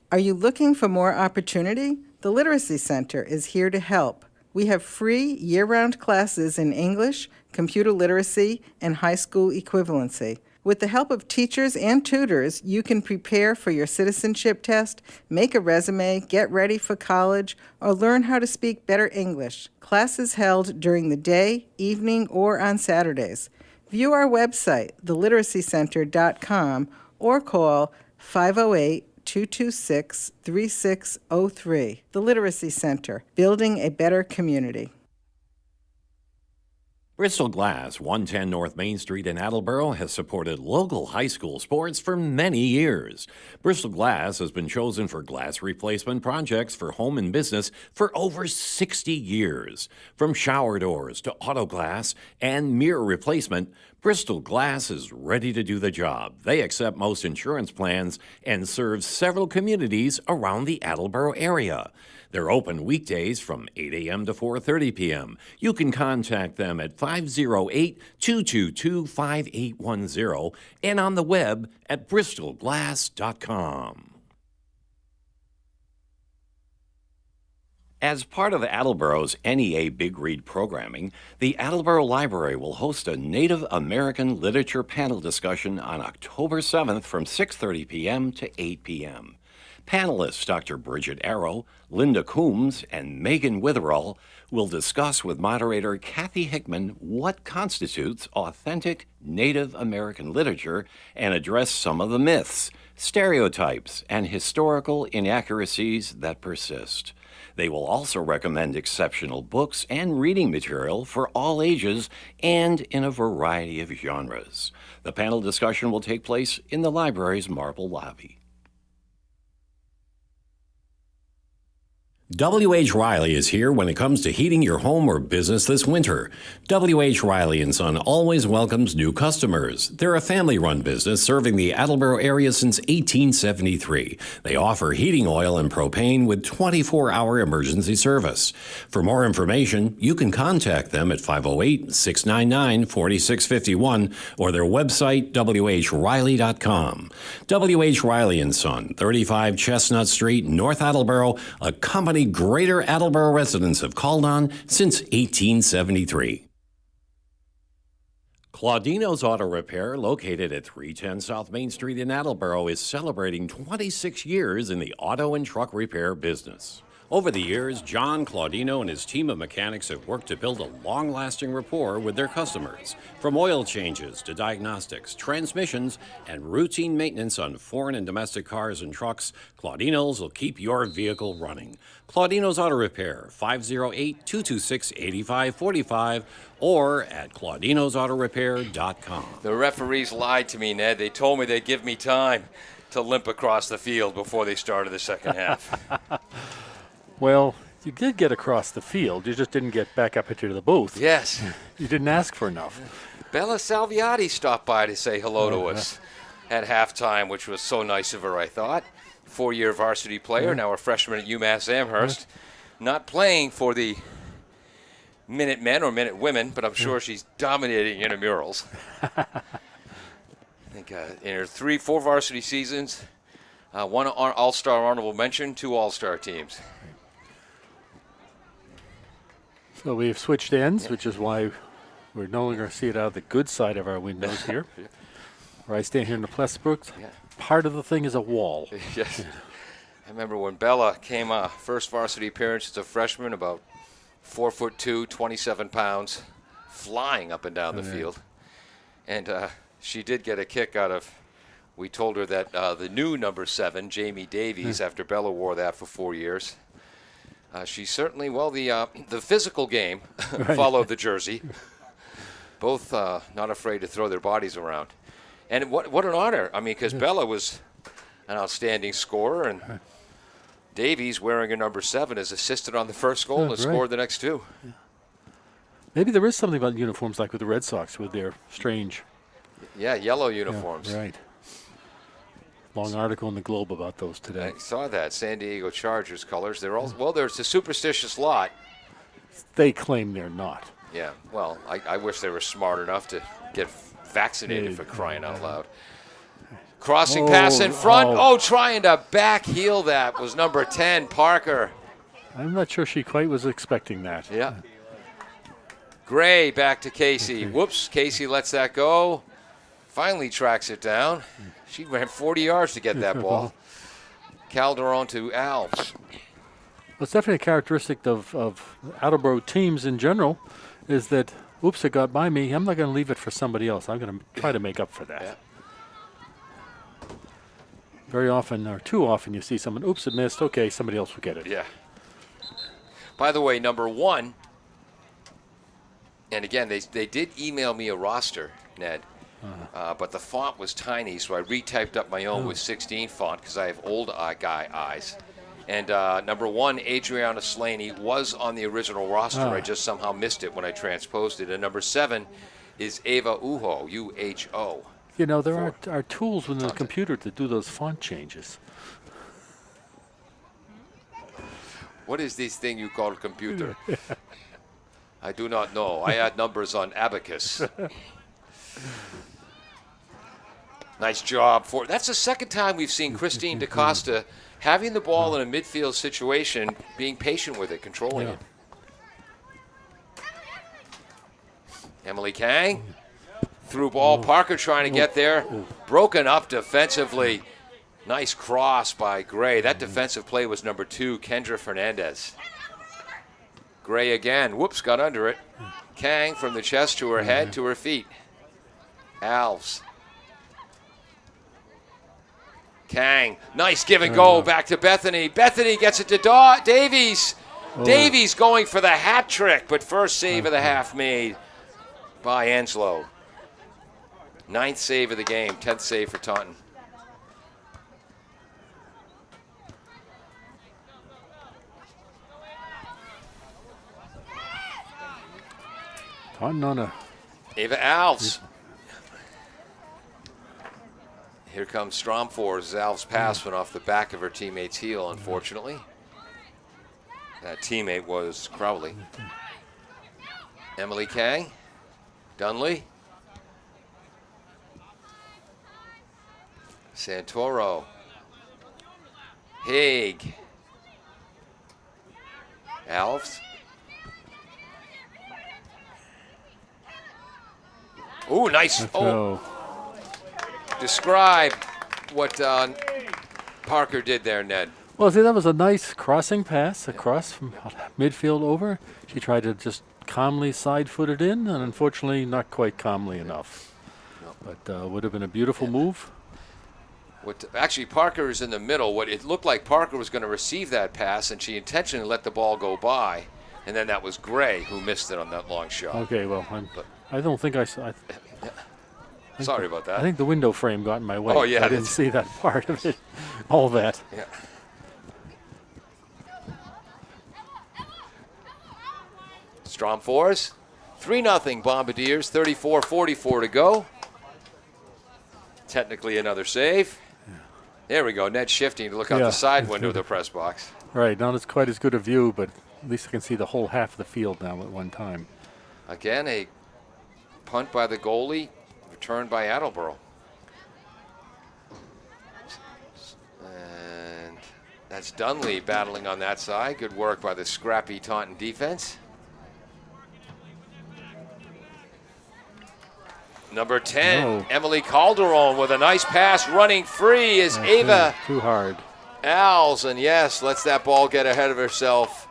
Are you looking for more opportunity? The Literacy Center is here to help. We have free year-round classes in English, computer literacy, and high school equivalency. With the help of teachers and tutors, you can prepare for your citizenship test, make a resume, get ready for college, or learn how to speak better English. Classes held during the day, evening, or on Saturdays. View our website, theliteracycenter.com, or call 508-226-3603. The Literacy Center, building a better community. Bristol Glass, 110 North Main Street in Attleboro, has supported local high school sports for many years. Bristol Glass has been chosen for glass replacement projects for home and business for over 60 years. From shower doors to auto glass and mirror replacement, Bristol Glass is ready to do the job. They accept most insurance plans and serve several communities around the Attleboro area. They're open weekdays from 8 a.m. to 4:30 p.m. You can contact them at 508-222-5810 and on the web at bristolglass.com. As part of Attleboro's NEA Big Read programming, the Attleboro Library will host a Native American literature panel discussion on October 7th from 6:30 p.m. to 8 p.m. Panelists Dr. Bridget Arrow, Linda Coombs, and Megan Witherall will discuss with moderator Kathy Hickman what constitutes authentic Native American literature and address some of the myths, stereotypes, and historical inaccuracies that persist. They will also recommend exceptional books and reading material for all ages and in a variety of genres. The panel discussion will take place in the library's marble lobby. W.H. Riley is here when it comes to heating your home or business this winter. W.H. Riley & Son always welcomes new customers. They're a family-run business serving the Attleboro area since 1873. They offer heating oil and propane with 24-hour emergency service. For more information, you can contact them at 508-699-4651 or their website, whriley.com. W.H. Riley & Son, 35 Chestnut Street, North Attleboro, a company Greater Attleboro residents have called on since 1873. Claudino's Auto Repair, located at 310 South Main Street in Attleboro, is celebrating 26 years in the auto and truck repair business. Over the years, John Claudino and his team of mechanics have worked to build a long-lasting rapport with their customers. From oil changes to diagnostics, transmissions, and routine maintenance on foreign and domestic cars and trucks, Claudino's will keep your vehicle running. Claudino's Auto Repair, 508-226-8545 or at claudinosautorepair.com. The referees lied to me, Ned. They told me they'd give me time to limp across the field before they started the second half. Well, you did get across the field. You just didn't get back up into the booth. Yes. You didn't ask for enough. Bella Salviati stopped by to say hello to us at halftime, which was so nice of her, I thought. 4-year varsity player, now a freshman at UMass Amherst. Not playing for the Minutemen or Minutewomen, but I'm sure she's dominating intramurals. I think in her 4 varsity seasons, 1 All-Star honorable mention, 2 All-Star teams. So we've switched ends, which is why we're no longer see it out of the good side of our windows here. Where I stand here in the Plessbrook, part of the thing is a wall. Yes. I remember when Bella came first varsity appearance as a freshman, about 4'2", 27 pounds, flying up and down the field. And she did get a kick out of, we told her that the new number 7, Jamie Davies, after Bella wore that for 4 years, she certainly, the physical game followed the jersey. Both not afraid to throw their bodies around. And what an honor. I mean, because Bella was an outstanding scorer, and Davies, wearing a number 7, has assisted on the first goal and scored the next 2. Yeah. Maybe there is something about uniforms like with the Red Sox with their strange. Yeah, yellow uniforms. Yeah, right. Long article in the Globe about those today. I saw that. San Diego Chargers colors. They're all, well, there's a superstitious lot. They claim they're not. Yeah, well, I wish they were smart enough to get vaccinated for crying out loud. Crossing pass in front. Oh, trying to back heel that was number 10, Parker. I'm not sure she quite was expecting that. Yeah. Gray back to Casey. Whoops, Casey lets that go. Finally tracks it down. She ran 40 yards to get that ball. Calderon to Al. Well, it's definitely a characteristic of Attleboro teams in general is that, oops, it got by me. I'm not going to leave it for somebody else. I'm going to try to make up for that. Yeah. Very often, or too often, you see someone, oops, it missed. Okay, somebody else will get it. Yeah. By the way, number 1, and again, they did email me a roster, Ned, but the font was tiny, so I retyped up my own with 16 font because I have old guy eyes. And number 1, Adriana Slaney, was on the original roster. I just somehow missed it when I transposed it. And number 7 is Ava Uho, U-H-O. You know, there are tools within the computer to do those font changes. What is this thing you call computer? I do not know. I add numbers on abacus. Nice job. That's the second time we've seen Christine DaCosta having the ball in a midfield situation, being patient with it, controlling it. Emily Kang. Through ball. Parker trying to get there. Broken up defensively. Nice cross by Gray. That defensive play was number 2, Kendra Fernandez. Gray again. Whoops, got under it. Kang from the chest to her head to her feet. Alves. Kang. Nice give and go. Back to Bethany. Bethany gets it to Davies. Davies going for the hat trick, but first save of the half made by Enslow. 9th save of the game, 10th save for Taunton. Taunton on a Ava Alves. Here comes Stromfors. Alves' pass went off the back of her teammate's heel, unfortunately. That teammate was Crowley. Emily Kang. Dunley. Santoro. Haig. Alves. Ooh, nice. Describe what Parker did there, Ned. Well, see, that was a nice crossing pass across from midfield over. She tried to just calmly side-foot it in, and unfortunately not quite calmly enough. But would have been a beautiful move. Actually, Parker is in the middle. What it looked like Parker was going to receive that pass, and she intentionally let the ball go by. And then that was Gray who missed it on that long shot. Okay, well, I don't think I saw. Sorry about that. I think the window frame got in my way. Oh, yeah. I didn't see that part of it. All that. Yeah. Stromfors. 3-0 Bombardiers. 34-44 to go. Technically another save. There we go. Ned shifting to look out the side window of the press box. Right. Not as quite as good a view, but at least I can see the whole half of the field now at one time. Again, a punt by the goalie, returned by Attleboro. And that's Dunley battling on that side. Good work by the scrappy Taunton defense. Number 10, Emily Calderon with a nice pass. Running free is Ava. Too hard. Alves, and yes, lets that ball get ahead of herself.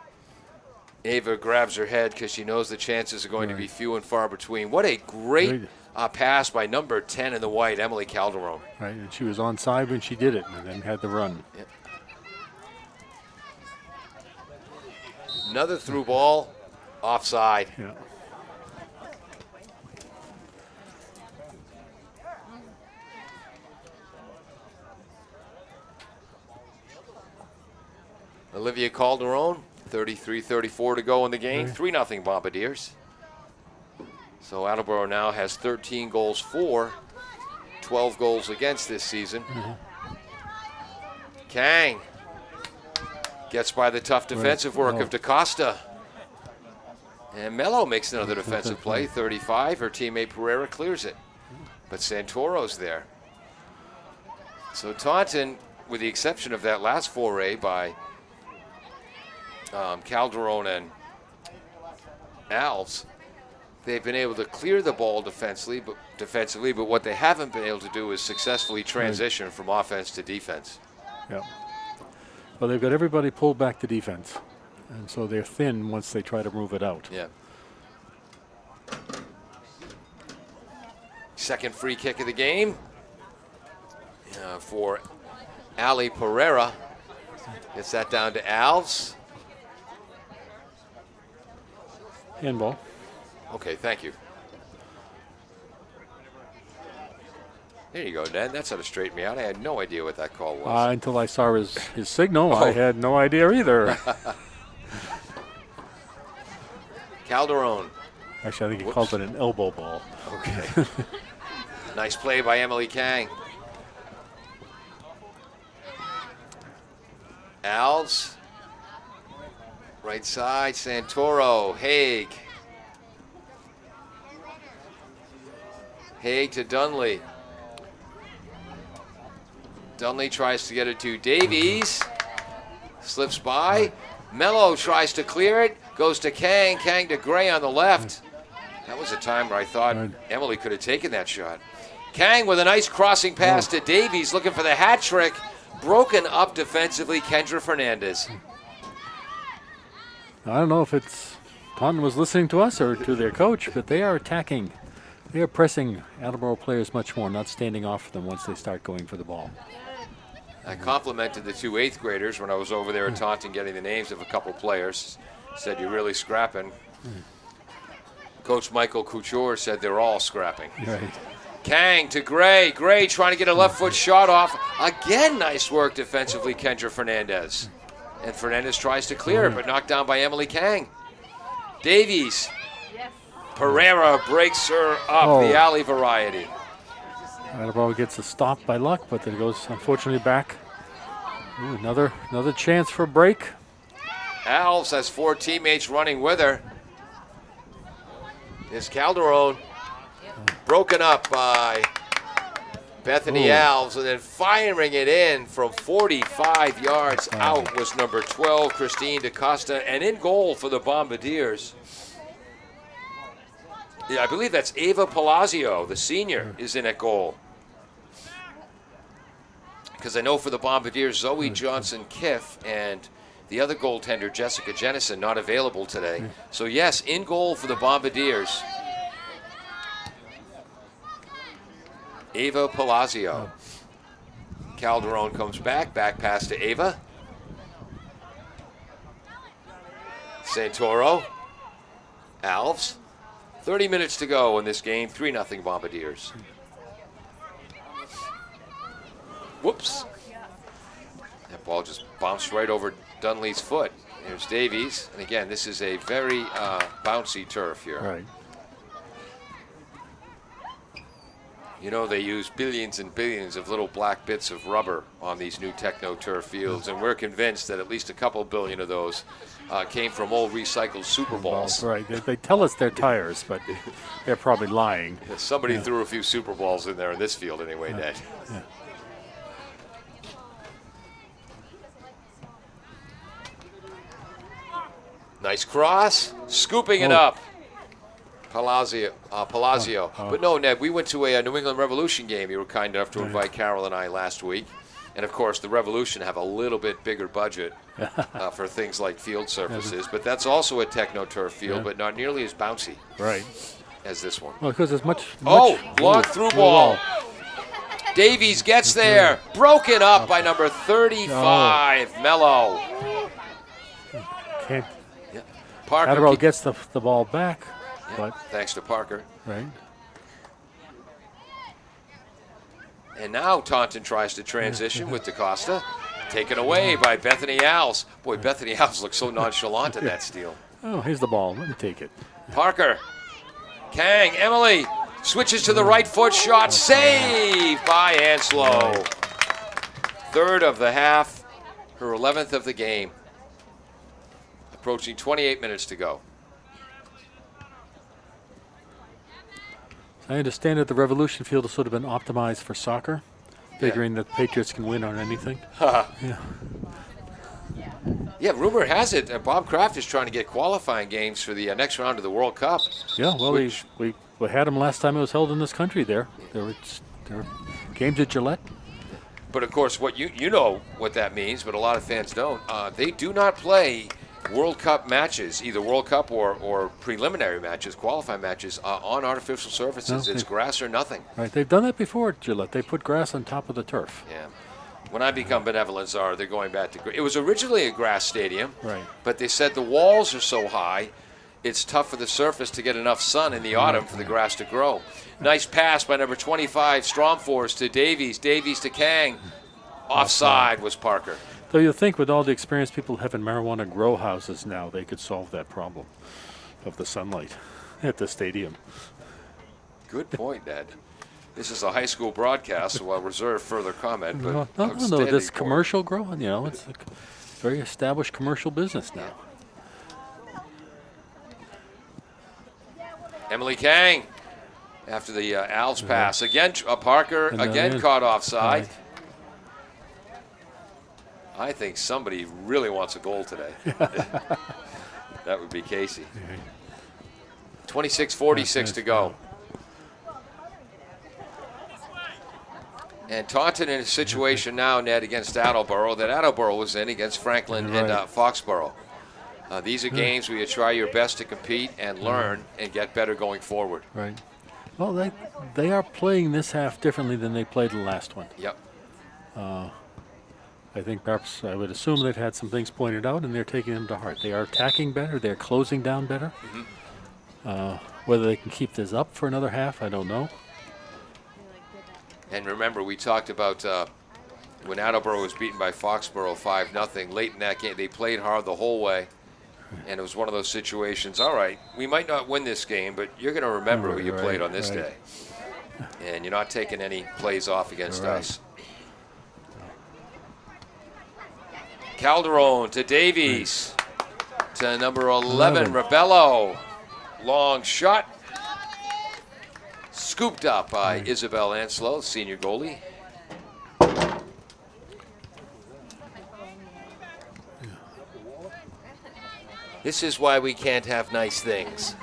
Ava grabs her head because she knows the chances are going to be few and far between. What a great pass by number 10 in the white, Emily Calderon. Right, and she was onside when she did it, and then had the run. Yep. Another through ball, offside. Yeah. Olivia Calderon, 33-34 to go in the game. 3-0 Bombardiers. So Attleboro now has 13 goals for, 12 goals against this season. Kang gets by the tough defensive work of DaCosta. And Mello makes another defensive play, 35. Her teammate Pereira clears it. But Santoro's there. So Taunton, with the exception of that last foray by Calderon and Alves, they've been able to clear the ball defensively, but what they haven't been able to do is successfully transition from offense to defense. Yeah. Well, they've got everybody pulled back to defense, and so they're thin once they try to move it out. Yeah. Second free kick of the game for Ali Pereira. Gets that down to Alves. Handball. Okay, thank you. There you go, Ned. That's how to straighten me out. I had no idea what that call was. Until I saw his signal, I had no idea either. Calderon. Actually, I think he called it an elbow ball. Okay. Nice play by Emily Kang. Alves. Right side, Santoro. Haig. Haig to Dunley. Dunley tries to get it to Davies. Slips by. Mello tries to clear it. Goes to Kang. Kang to Gray on the left. That was a time where I thought Emily could have taken that shot. Kang with a nice crossing pass to Davies, looking for the hat trick. Broken up defensively, Kendra Fernandez. I don't know if it's Taunton was listening to us or to their coach, but they are attacking. They are pressing Attleboro players much more, not standing off them once they start going for the ball. I complimented the two 8th graders when I was over there at Taunton getting the names of a couple players. Said, you're really scrapping. Coach Michael Couture said they're all scrapping. Right. Kang to Gray. Gray trying to get a left foot shot off. Again, nice work defensively, Kendra Fernandez. And Fernandez tries to clear it, but knocked down by Emily Kang. Davies. Pereira breaks her up, the alley variety. Attleboro gets a stop by luck, but then it goes unfortunately back. Ooh, another chance for a break. Alves has 4 teammates running with her. Is Calderon broken up by Bethany Alves, and then firing it in from 45 yards out was number 12, Christine DaCosta, and in goal for the Bombardiers. Yeah, I believe that's Ava Palazzo, the senior, is in at goal. Because I know for the Bombardiers, Zoe Johnson-Kiff and the other goaltender, Jessica Jennison, not available today. So yes, in goal for the Bombardiers, Ava Palazzo. Calderon comes back pass to Ava. Santoro. Alves. 30 minutes to go in this game, 3-0 Bombardiers. Whoops. That ball just bounced right over Dunley's foot. There's Davies. And again, this is a very bouncy turf here. Right. You know, they use billions and billions of little black bits of rubber on these new techno turf fields, and we're convinced that at least a couple billion of those came from old recycled Super Balls. Right. They tell us they're tires, but they're probably lying. Somebody threw a few Super Balls in there in this field anyway, Ned. Yeah. Nice cross, scooping it up. Palazzo. But no, Ned, we went to a New England Revolution game. You were kind enough to invite Carol and I last week. And, of course, the Revolution have a little bit bigger budget for things like field surfaces. But that's also a techno-turf field, but not nearly as bouncy as this one. Well, because it's much long through ball. Davies gets there. Broken up by number 35, Mello. Okay. Parker Attleboro gets the ball back. But thanks to Parker. Right. And now Taunton tries to transition with DaCosta. Taken away by Bethany Alves. Boy, Bethany Alves looks so nonchalant in that steal. Oh, here's the ball. Let me take it. Parker. Kang. Emily switches to the right foot shot. Saved by Anslow. Third of the half. Her 11th of the game. Approaching 28 minutes to go. I understand that the Revolution field has sort of been optimized for soccer, figuring that Patriots can win on anything. Yeah, rumor has it Bob Kraft is trying to get qualifying games for the next round of the World Cup. Yeah, well, we had them last time it was held in this country there. There were games at Gillette. But, of course, what you know what that means, but a lot of fans don't. They do not play World Cup matches, either World Cup or preliminary matches, qualifying matches, on artificial surfaces. It's grass or nothing. Right, they've done that before at Gillette. They put grass on top of the turf. Yeah. When I become benevolent czar, they're going back to. It was originally a grass stadium, right? But they said the walls are so high, it's tough for the surface to get enough sun in the autumn for the grass to grow. Nice pass by number 25, Stromfors to Davies. Davies to Kang. Offside was Parker. So you think with all the experience people have in marijuana grow houses now, they could solve that problem of the sunlight at the stadium. Good point, Ned. This is a high school broadcast, so I'll reserve further comment. But no, this commercial growing, it's a very established commercial business now. Emily Kang, after the Alves pass. Again, Parker again caught offside. Right. I think somebody really wants a goal today. That would be Casey. 26:46 to go. And Taunton in a situation now, Ned, against Attleboro that Attleboro was in against Franklin and Foxborough. These are games where you try your best to compete and learn and get better going forward. Right. Well, they are playing this half differently than they played the last one. Yep. I think perhaps I would assume they've had some things pointed out and they're taking them to heart. They are attacking better. They're closing down better. Whether they can keep this up for another half, I don't know. And remember, we talked about when Attleboro was beaten by Foxborough 5-0. Late in that game, they played hard the whole way. And it was one of those situations, all right, we might not win this game, but you're going to remember who you played on this day. And you're not taking any plays off against us. Calderon to Davies. To number 11, Rebello. Long shot. Scooped up by Isabel Anslow, senior goalie. This is why we can't have nice things.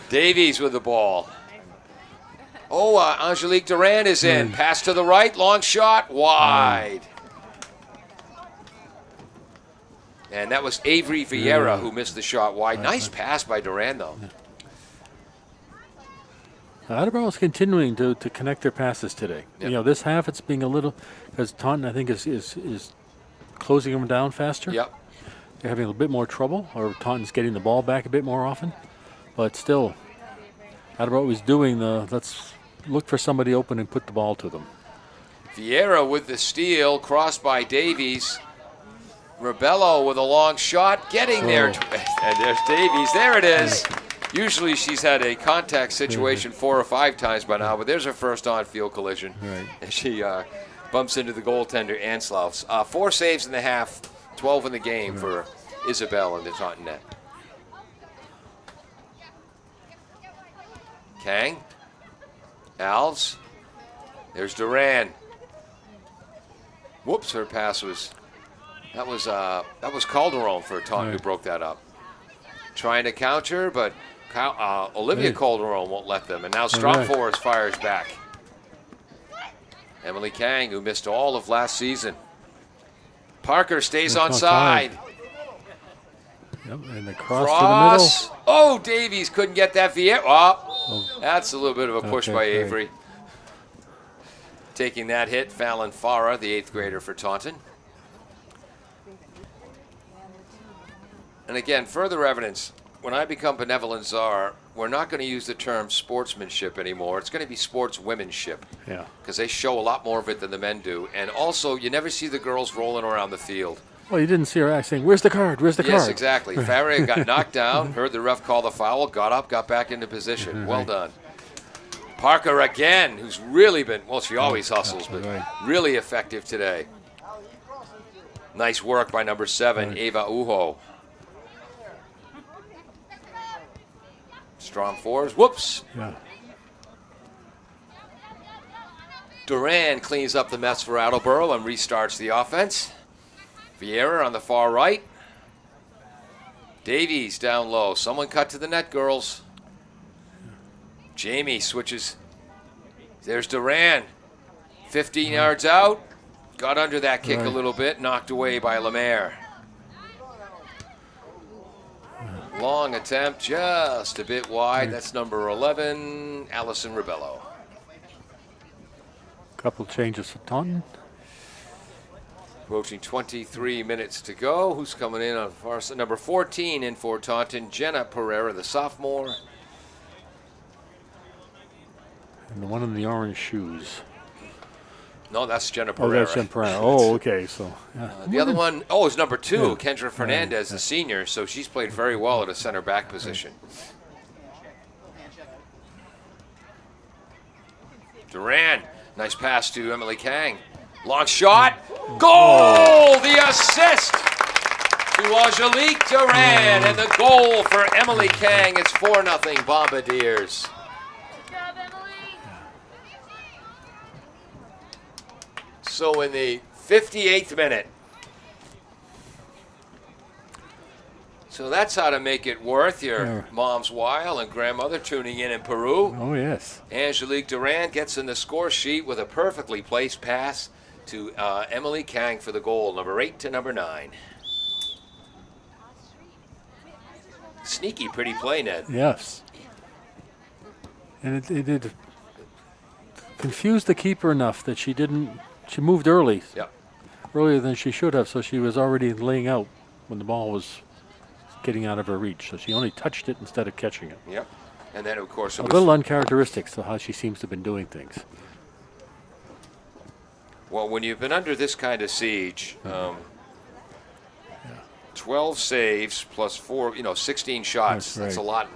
Davies with the ball. Oh, Angelique Duran is in. Pass to the right, long shot, wide. And that was Avery Vieira who missed the shot wide. Nice pass by Duran, though. Attleboro is continuing to connect their passes today. Yep. You know, this half it's being a little, because Taunton, I think, is closing them down faster. Yep. They're having a bit more trouble, or Taunton's getting the ball back a bit more often. But still, Attleboro is doing let's look for somebody open and put the ball to them. Vieira with the steal, crossed by Davies. Rebello with a long shot, getting there. And there's Davies. There it is. Usually she's had a contact situation 4 or 5 times by now, but there's her first on-field collision. And she bumps into the goaltender, Anslaus. 4 saves in the half, 12 in the game for Isabel in the Taunton net. Kang. Alves. There's Duran. Whoops, her pass was... That was Calderon for Taunton who broke that up. Trying to counter, but Olivia Calderon won't let them. And now Stromfors fires back. Emily Kang, who missed all of last season. Parker stays on side. Yep, and the cross to the middle. Oh, Davies couldn't get that Vieira. Oh, that's a little bit of a push by Avery. Taking that hit, Fallon Farah, the 8th grader for Taunton. And again, further evidence, when I become benevolent czar, we're not going to use the term sportsmanship anymore. It's going to be sportswomanship. Yeah. Because they show a lot more of it than the men do. And also, you never see the girls rolling around the field. Well, you didn't see her saying, "Where's the card? Where's the card?" Yes, exactly. Farrier got knocked down, heard the ref call the foul, got up, got back into position. Well done. Parker again, who's really been, well, she always hustles, but really effective today. Nice work by number 7, Ava Uho. Strong fours. Whoops. Yeah. Duran cleans up the mess for Attleboro and restarts the offense. Vieira on the far right. Davies down low. Someone cut to the net, girls. Jamie switches. There's Duran. 15 yards out. Got under that kick a little bit. Knocked away by Lemaire. Long attempt, just a bit wide. That's number 11, Allison Rebello. Couple changes for Taunton. Approaching 23 minutes to go. Who's coming in on far side? Number 14 in for Taunton, Jenna Pereira, the sophomore. And the one in the orange shoes. No, that's Jenna Oh, Pereira. that's Jenna Pereira. Oh, okay. So the other one, is number 2, Kendra Fernandez, the senior. So she's played very well at a center back position. Duran, nice pass to Emily Kang. Long shot, goal! The assist to Angelique Duran, and the goal for Emily Kang. It's 4-0 Bombardiers. So in the 58th minute, So that's how to make it worth your Yeah. mom's while and grandmother tuning in Peru. Oh, yes. Angelique Durand gets in the score sheet with a perfectly placed pass to Emily Kang for the goal, number 8 to number 9. Sneaky pretty play, Ned. Yes. And it confused the keeper enough that she moved early, Yep. earlier than she should have, so she was already laying out when the ball was getting out of her reach. So she only touched it instead of catching it. Yep. And then, of course, it A was... little uncharacteristic to how she seems to have been doing things. Well, when you've been under this kind of siege, 12 saves plus 4, 16 shots. That's That's a right. lot.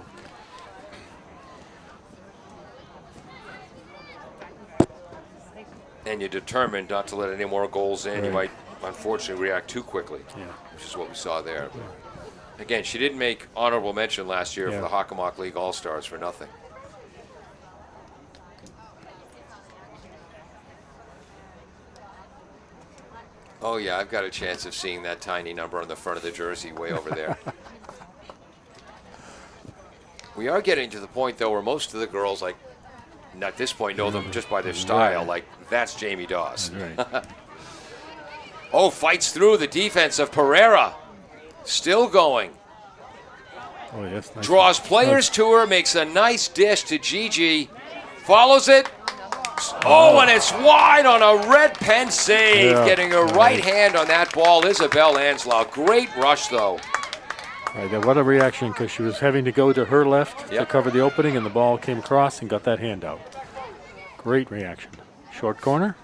And you're determined not to let any more goals in. You Right. might, unfortunately, react too quickly, Yeah. which is what we saw there. Again, she didn't make honorable mention last year Yeah. for the Hockomock League All-Stars for nothing. Oh, yeah, I've got a chance of seeing that tiny number on the front of the jersey way over there. We are getting to the point, though, where most of the girls, like, at this point, know them just by their style. Right. Like, that's Jamie Doss. Right. Oh, fights through the defense of Pereira. Still going. Oh, yes. Nice. Draws players to her, makes a nice dish to Gigi. Follows it. Oh, and it's wide on a red pen save. Yeah. Getting her right hand on that ball, Isabel Anslau. Great rush, though. Right, then what a reaction, because she was having to go to her left to Yep. cover the opening, and the ball came across and got that hand out. Great reaction. Short corner.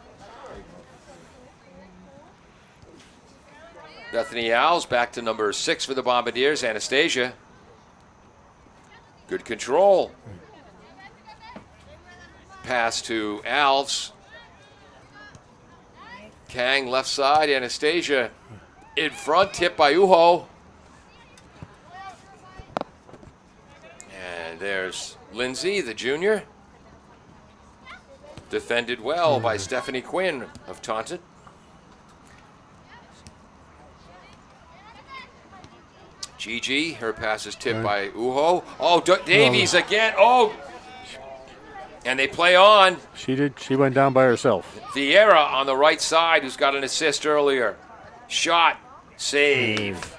Bethany Alves back to number 6 for the Bombardiers, Anastasia. Good control. Pass to Alves. Kang left side, Anastasia in front, tip by Uho. And there's Lindsay, the junior. Defended well by Stephanie Quinn of Taunton. Gigi, her pass is tipped by Uho. Oh, Davies again. Oh, and they play on. She went down by herself. Vieira on the right side, who's got an assist earlier. Shot, save.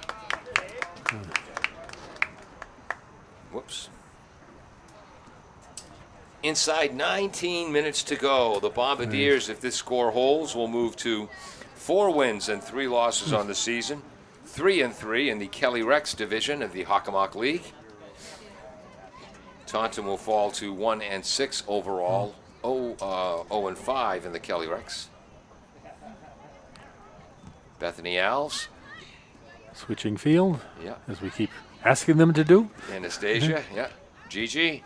Whoops. Inside 19 minutes to go. The Bombardiers, if this score holds, will move to 4 wins and 3 losses on the season. 3-3 in the Kelly Rex division of the Hockomock League. Taunton will fall to 1-6 overall. 0-5 in the Kelly Rex. Bethany Alves. Switching field, Yeah. as we keep asking them to do. Anastasia. Yeah. Gigi.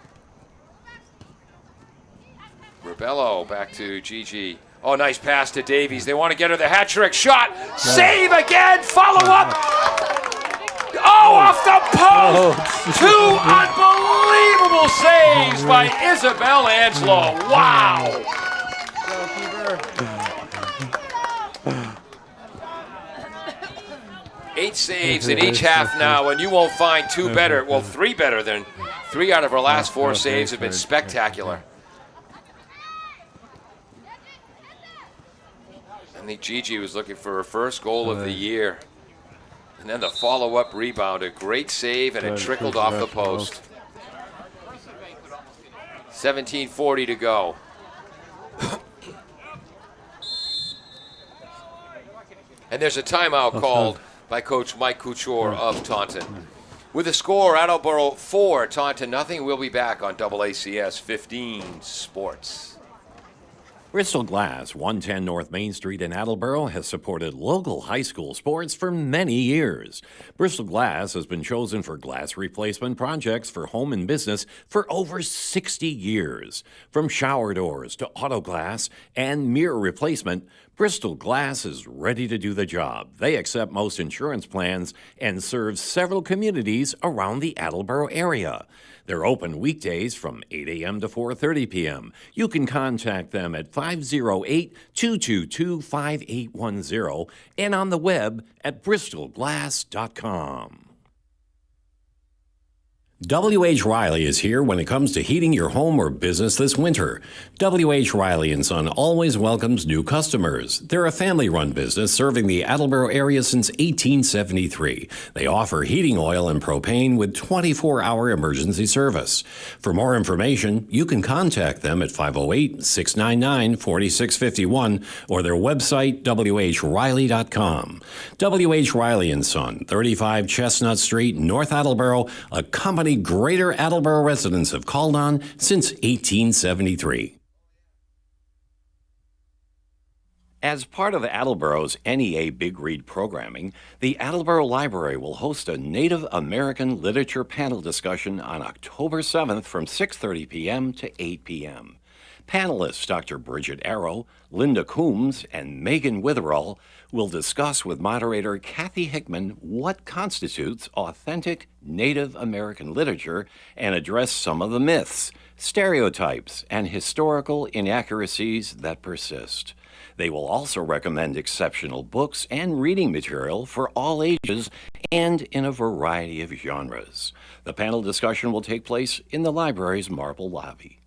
Rebello back to Gigi. Oh, nice pass to Davies. They want to get her the hat trick. Shot. Save again. Follow up. Oh, off the post. 2 unbelievable saves by Isabel Anslau. Wow. 8 saves in each half now, and you won't find 2 better. Well, 3 better than 3 out of her last 4 saves have been spectacular. I think Gigi was looking for her first goal of the year. And then the follow-up rebound, a great save, and it trickled off the post. 17:40 to go. And there's a timeout called by Coach Mike Couture of Taunton. With the score, Attleboro 4, Taunton nothing. We'll be back on AACS 15 Sports. Bristol Glass, 110 North Main Street in Attleboro, has supported local high school sports for many years. Bristol Glass has been chosen for glass replacement projects for home and business for over 60 years. From shower doors to auto glass and mirror replacement, Bristol Glass is ready to do the job. They accept most insurance plans and serve several communities around the Attleboro area. They're open weekdays from 8 a.m. to 4:30 p.m. You can contact them at 508-222-5810 and on the web at bristolglass.com. W.H. Riley is here when it comes to heating your home or business this winter. W.H. Riley & Son always welcomes new customers. They're a family-run business serving the Attleboro area since 1873. They offer heating oil and propane with 24-hour emergency service. For more information, you can contact them at 508-699-4651 or their website, whriley.com. W.H. Riley & Son, 35 Chestnut Street, North Attleboro, a company Greater Attleboro residents have called on since 1873. As part of Attleboro's NEA Big Read programming, the Attleboro Library will host a Native American literature panel discussion on October 7th from 6:30 p.m. to 8 p.m. Panelists Dr. Bridget Arrow, Linda Coombs, and Megan Witherall will discuss with moderator Kathy Hickman what constitutes authentic Native American literature and address some of the myths, stereotypes, and historical inaccuracies that persist. They will also recommend exceptional books and reading material for all ages and in a variety of genres. The panel discussion will take place in the library's marble lobby.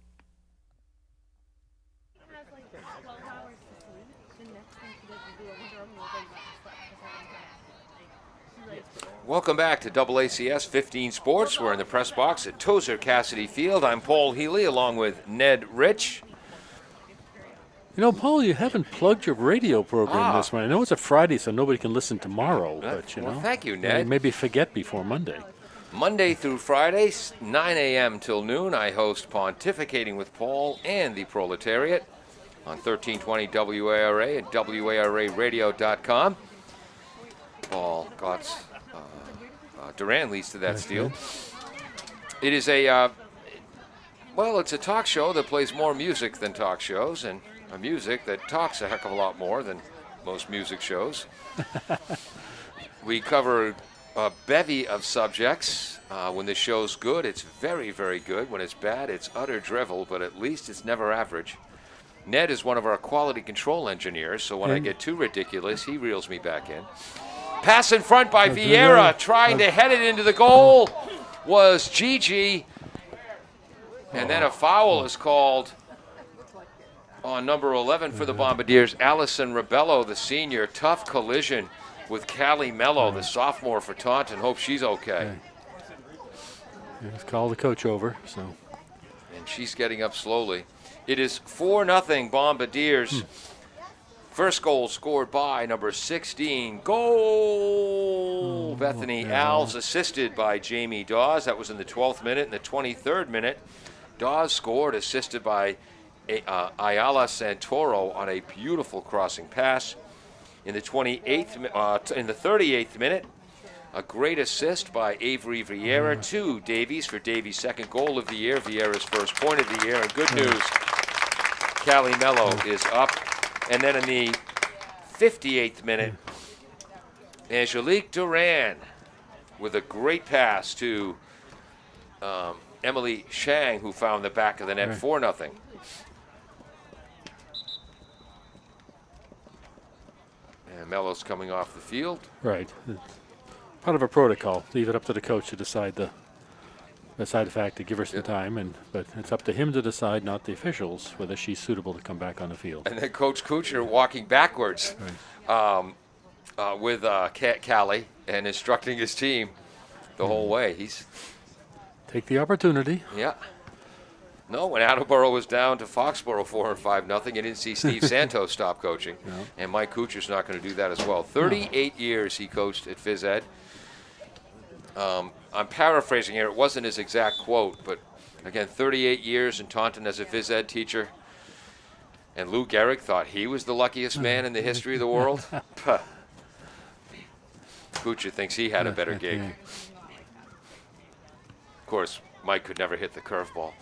Welcome back to AACS 15 Sports. We're in the press box at Tozer Cassidy Field. I'm Paul Healy along with Ned Rich. You know, Paul, you haven't plugged your radio program this morning. I know it's a Friday, so nobody can listen tomorrow, but you know. Thank you, Ned. Maybe forget before Monday. Monday through Friday, 9 a.m. till noon, I host Pontificating with Paul and the Proletariat on 1320 WARA and WARAradio.com. Paul Gotts. Duran leads to that steal. It is it's a talk show that plays more music than talk shows, and a music that talks a heck of a lot more than most music shows. We cover a bevy of subjects. When the show's good, it's very, very good. When it's bad, it's utter drivel, but at least it's never average. Ned is one of our quality control engineers, so when I get too ridiculous, he reels me back in. Pass in front by Vieira, trying to head it into the goal was Gigi. And then a foul is called on number 11 for the Bombardiers, Allison Rebello, the senior. Tough collision with Callie Mello, the sophomore for Taunton. Hope she's okay. Just call the coach over. So. And she's getting up slowly. It is 4-0 Bombardiers. First goal scored by number 16. Goal! Bethany Alves, assisted by Jamie Dawes. That was in the 12th minute. In the 23rd minute, Dawes scored, assisted by Ayala Santoro on a beautiful crossing pass. In the 38th minute, a great assist by Avery Vieira to Davies for Davies' second goal of the year, Vieira's first point of the year. And good news, Callie Mello is up. And then in the 58th minute, Angelique Duran with a great pass to Emily Shang, who found the back of the net, 4-0. And Mello's coming off the field. Right. Part of a protocol. Leave it up to the coach to decide the fact to give her some time, but it's up to him to decide, not the officials, whether she's suitable to come back on the field. And then Coach Kuchner walking backwards with Callie and instructing his team the whole way. He's take the opportunity. Yeah. No, when Attleboro was down to Foxborough 4-5-0, you didn't see Steve Santos stop coaching. No. And Mike Kucher's not going to do that as well. 38 years he coached at Phys Ed. I'm paraphrasing here. It wasn't his exact quote, but again, 38 years in Taunton as a Phys Ed teacher. And Lou Gehrig thought he was the luckiest man in the history of the world. Kucher thinks he had a better gig. Of course, Mike could never hit the curveball.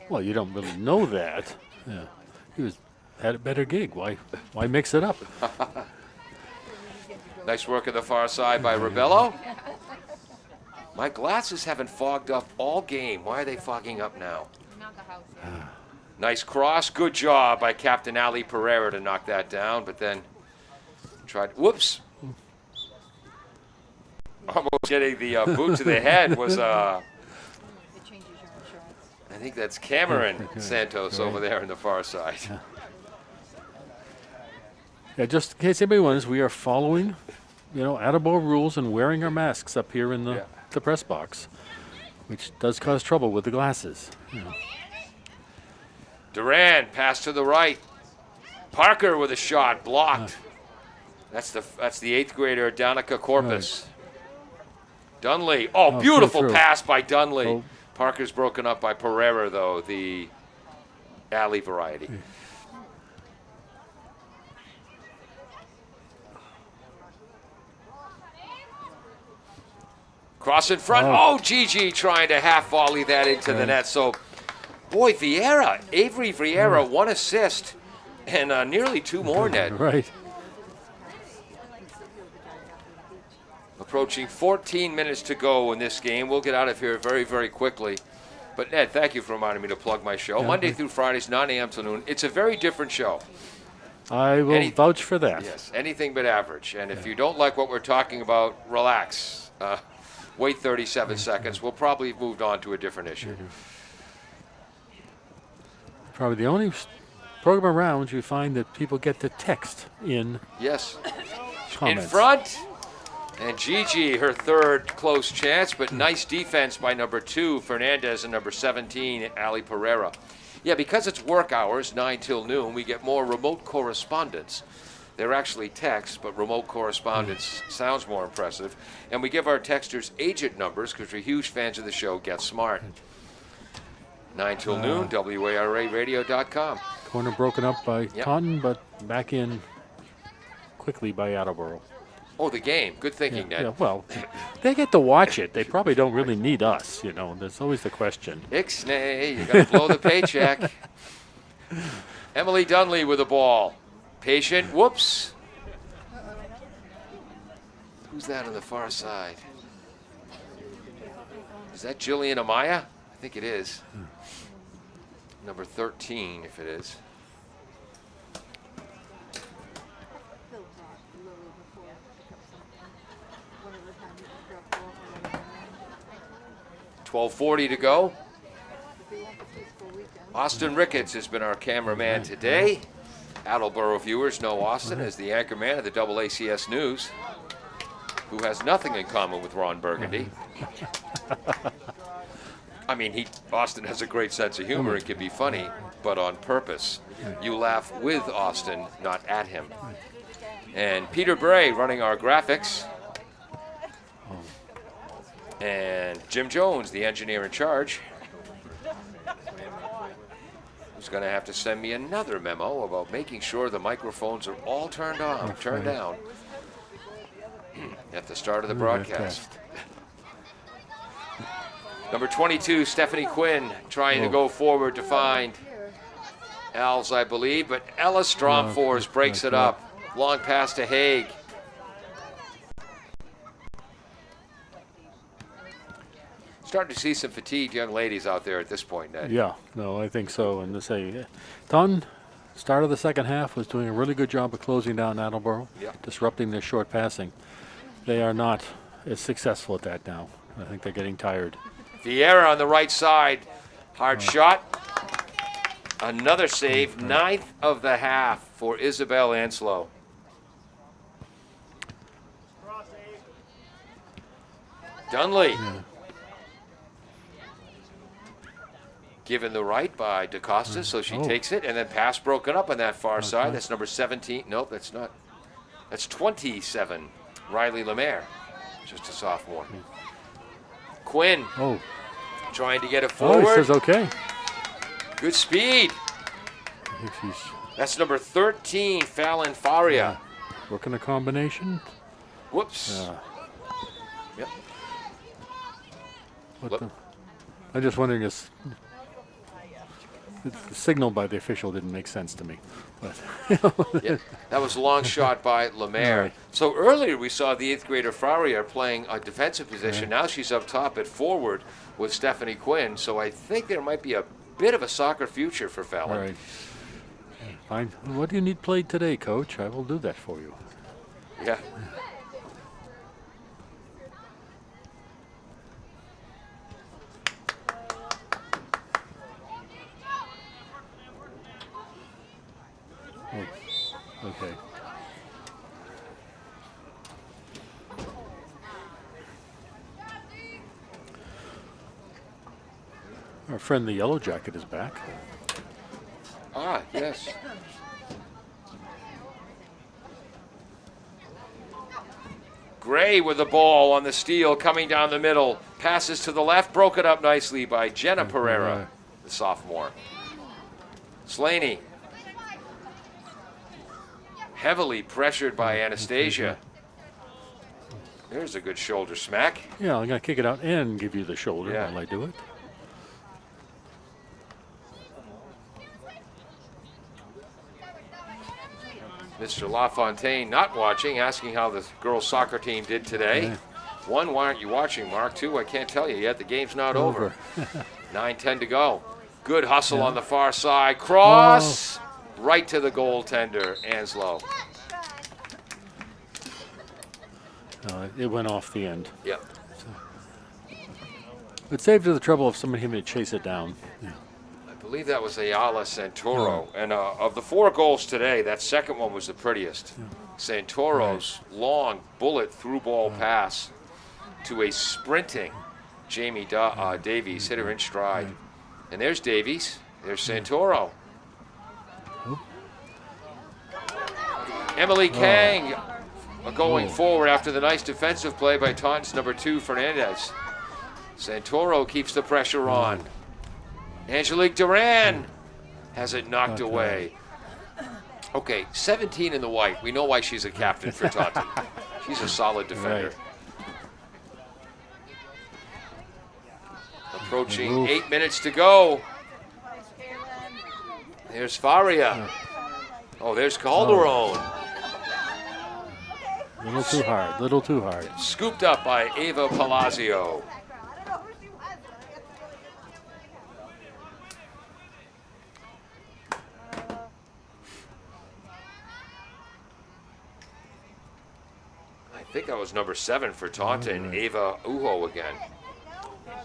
Well, you don't really know that. Yeah, he had a better gig. Why mix it up? Nice work on the far side by Rebello. My glasses haven't fogged up all game. Why are they fogging up now? Nice cross. Good job by Captain Ali Pereira to knock that down, but then tried. Whoops. almost getting the boot to the head was, I think that's Cameron Santos over there on the far side. Yeah, just in case anybody wonders, we are following, Attleboro rules and wearing our masks up here in the press box, which does cause trouble with the glasses. Duran, pass to the right. Parker with a shot, blocked. That's the 8th grader, Danica Corpus. Right. Dunley. Oh, beautiful pass by Dunley. Oh. Parker's broken up by Pereira, though, the alley variety. Cross in front. Oh, Gigi trying to half volley that into the net. So, boy, Avery Vieira, 1 assist and nearly 2 more, Ned. Right. Approaching 14 minutes to go in this game. We'll get out of here very, very quickly. But, Ned, thank you for reminding me to plug my show. Monday through Fridays, 9 a.m. till noon. It's a very different show. I will vouch for that. Yes, anything but average. And if you don't like what we're talking about, relax. Wait 37 seconds. We'll probably have moved on to a different issue. Probably the only program around you find that people get to text in. Yes. Comments. In front. And Gigi, her 3rd close chance, but nice defense by number 2, Fernandez, and number 17, Ali Pereira. Yeah, because it's work hours, 9 till noon, we get more remote correspondence. They're actually texts, but remote correspondence sounds more impressive. And we give our texters agent numbers because we're huge fans of the show. Get smart. 9 till noon, WARAradio.com. Corner broken up by Taunton, but back in quickly by Attleboro. Oh, the game. Good thinking, Ned. Yeah, well, they get to watch it. They probably don't really need us, There's always the question. Ixnay, you got to blow the paycheck. Emily Dunley with the ball. Patient. Whoops. Who's that on the far side? Is that Jillian Amaya? I think it is. Number 13, if it is. $12:40 to go. Austin Ricketts has been our cameraman today. Attleboro viewers know Austin as the anchor man of the AACS News, who has nothing in common with Ron Burgundy. I mean, Austin has a great sense of humor and can be funny, but on purpose. You laugh with Austin, not at him. And Peter Bray running our graphics. And Jim Jones, the engineer in charge, who's going to have to send me another memo about making sure the microphones are all turned down at the start of the broadcast. Number 22, Stephanie Quinn, trying to go forward to find Al's, I believe, but Ella Stromfors breaks it up. Long pass to Haig. Starting to see some fatigued young ladies out there at this point, Ned. Yeah, no, I think so. And to say, Taunton, start of the second half, was doing a really good job of closing down Attleboro, disrupting their short passing. They are not as successful at that now. I think they're getting tired. Vieira on the right side. Hard shot. Another save. 9th of the half for Isabel Anslow. Dunley. Given the right by DeCosta, so she takes it, and then pass broken up on that far side. That's number 17. Nope, that's not. That's 27. Riley Lemaire, just a sophomore. Quinn trying to get it forward. He says okay. Good speed. I think she's That's number 13, Fallon Faria. working a combination. Whoops. Yep. I'm just wondering if the signal by the official didn't make sense to me. But Yeah, that was a long shot by Lemaire. Right. So earlier we saw the 8th grader Faria playing a defensive position. Now she's up top at forward with Stephanie Quinn. So I think there might be a bit of a soccer future for Fallon. All right. Fine. What do you need played today, Coach? I will do that for you. Yeah. Okay. Our friend the Yellow Jacket is back. Ah, yes. Gray with the ball on the steal, coming down the middle. Passes to the left, broken up nicely by Jenna Pereira, the sophomore. Slaney. Heavily pressured by Anastasia. There's a good shoulder smack. Yeah, I'm going to kick it out and give you the shoulder while I do it. Mr. LaFontaine not watching, asking how the girls' soccer team did today. Yeah. One, why aren't you watching, Mark? Two, I can't tell you yet. The game's not over. 9:10 to go. Good hustle on the far side. Cross right to the goaltender, Anslow. It went off the end. Yep. It saved her the trouble of somebody having to chase it down. Yeah. I believe that was Ayala Santoro. And of the 4 goals today, that second one was the prettiest. Santoro's long bullet through ball pass to a sprinting Jamie Davies, hit her in stride. And there's Davies. There's Santoro. Emily Kang going forward after the nice defensive play by Taunton's number 2, Fernandez. Santoro keeps the pressure on. Angelique Duran has it knocked away. Okay, 17 in the white. We know why she's a captain for Taunton. She's a solid defender. Approaching 8 minutes to go. There's Faria. Oh, there's Calderon. Little too hard, little too hard. Scooped up by Ava Palazzo. I think that was number 7 for Taunton, Ava Uho again.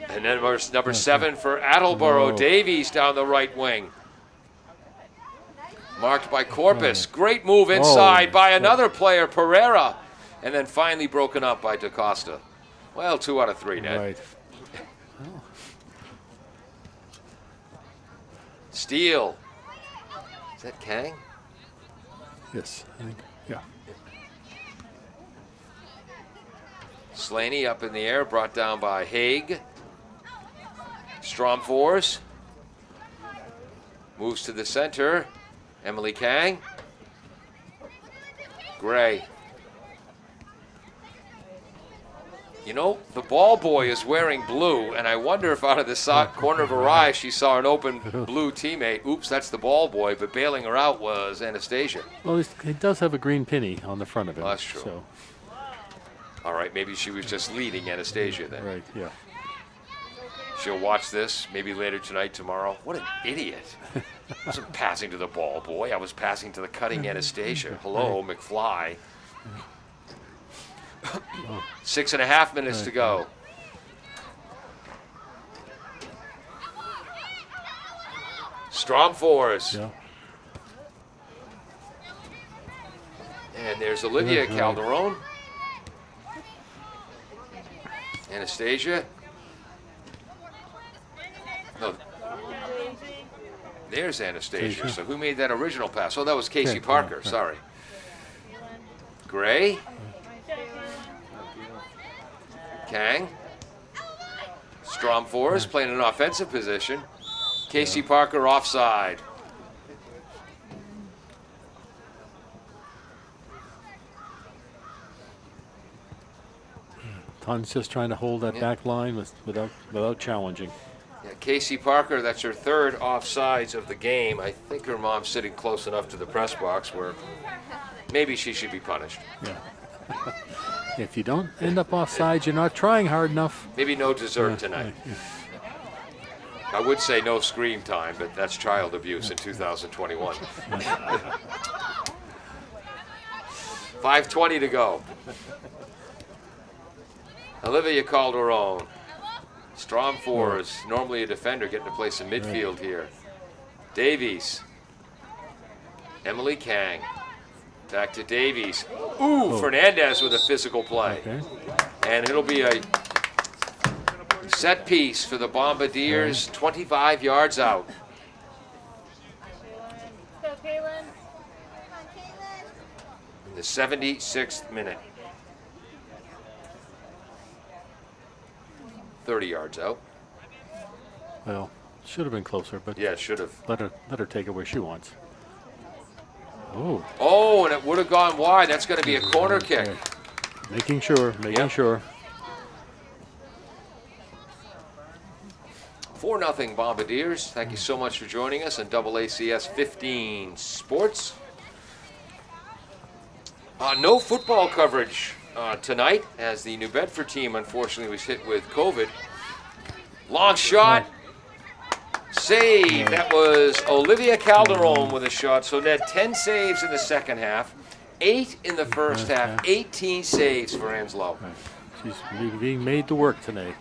And then number 7 for Attleboro, Davies down the right wing. Marked by Corpus. Great move inside by another player, Pereira. And then finally broken up by DaCosta. Well, 2 out of 3, Ned. Right. Steele. Is that Kang? Yes, I think, yeah. Slaney up in the air, brought down by Haig. Stromfors. Moves to the center. Emily Kang. Gray. You know, the ball boy is wearing blue, and I wonder if out of the corner of her eye she saw an open blue teammate. Oops, that's the ball boy, but bailing her out was Anastasia. Well, he does have a green penny on the front of him. Well, that's true. So. All right, maybe she was just leading Anastasia then. Right, yeah. She'll watch this maybe later tonight, tomorrow. What an idiot. I wasn't passing to the ball boy. I was passing to the cutting Anastasia. Hello, McFly. 6.5 minutes to go. Stromfors. Yeah. And there's Olivia Calderon. Anastasia. No. There's Anastasia. So who made that original pass? Oh, that was Casey Parker. Sorry. Gray. Kang. Stromfors playing an offensive position. Casey Parker offside. Taunton's just trying to hold that back line without challenging. Yeah, Casey Parker, that's her 3rd offsides of the game. I think her mom's sitting close enough to the press box where maybe she should be punished. Yeah. If you don't end up offside, you're not trying hard enough. Maybe no dessert tonight. I would say no screen time, but that's child abuse in 2021. 5:20 to go. Olivia Calderon. Stromfors, normally a defender, getting to play some midfield here. Davies. Emily Kang. Back to Davies. Ooh, Fernandez with a physical play. Okay. And it'll be a set piece for the Bombardiers, 25 yards out. Go, Kaylin. In the 76th minute. 30 yards out. Well, should have been closer, but Yeah, should have. let her take it where she wants. Oh, Oh, and it would have gone wide. That's going to be a corner kick. okay. Making sure. Yep. 4-0 Bombardiers. Thank you so much for joining us on AACS 15 Sports. No football coverage tonight as the New Bedford team unfortunately was hit with COVID. Long shot. Save. That was Olivia Calderon with a shot. So Ned, 10 saves in the second half, 8 in the first half, 18 saves for Anslow. She's being made to work today.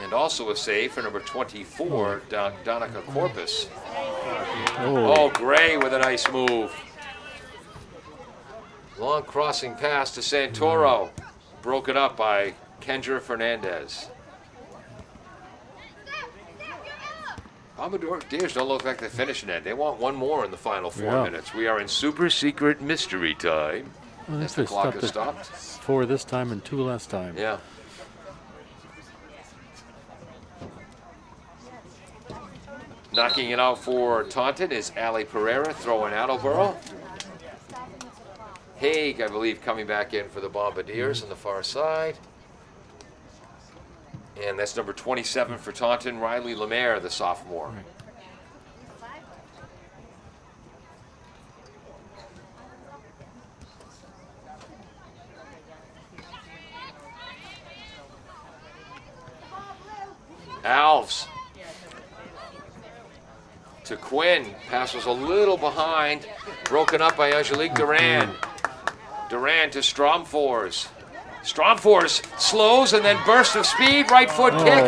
And also a save for number 24, Donica Corpus. Oh, Oh, Gray with a nice move. Long crossing pass to Santoro. Broken up by Kendra Fernandez. Bombardiers don't look like they're finishing it. They want one more in the final 4 minutes. We are in super secret mystery time. well, As the clock stopped has at stopped. 4 this time and 2 last time. Yeah. Knocking it out for Taunton is Ali Pereira throwing Attleboro. Haig, I believe, coming back in for the Bombardiers on the far side. And that's number 27 for Taunton, Riley Lemaire, the sophomore. Alves to Quinn. Pass was a little behind. Broken up by Angelique Duran. Duran to Stromfors. Stromfors slows and then burst of speed. Right foot kick.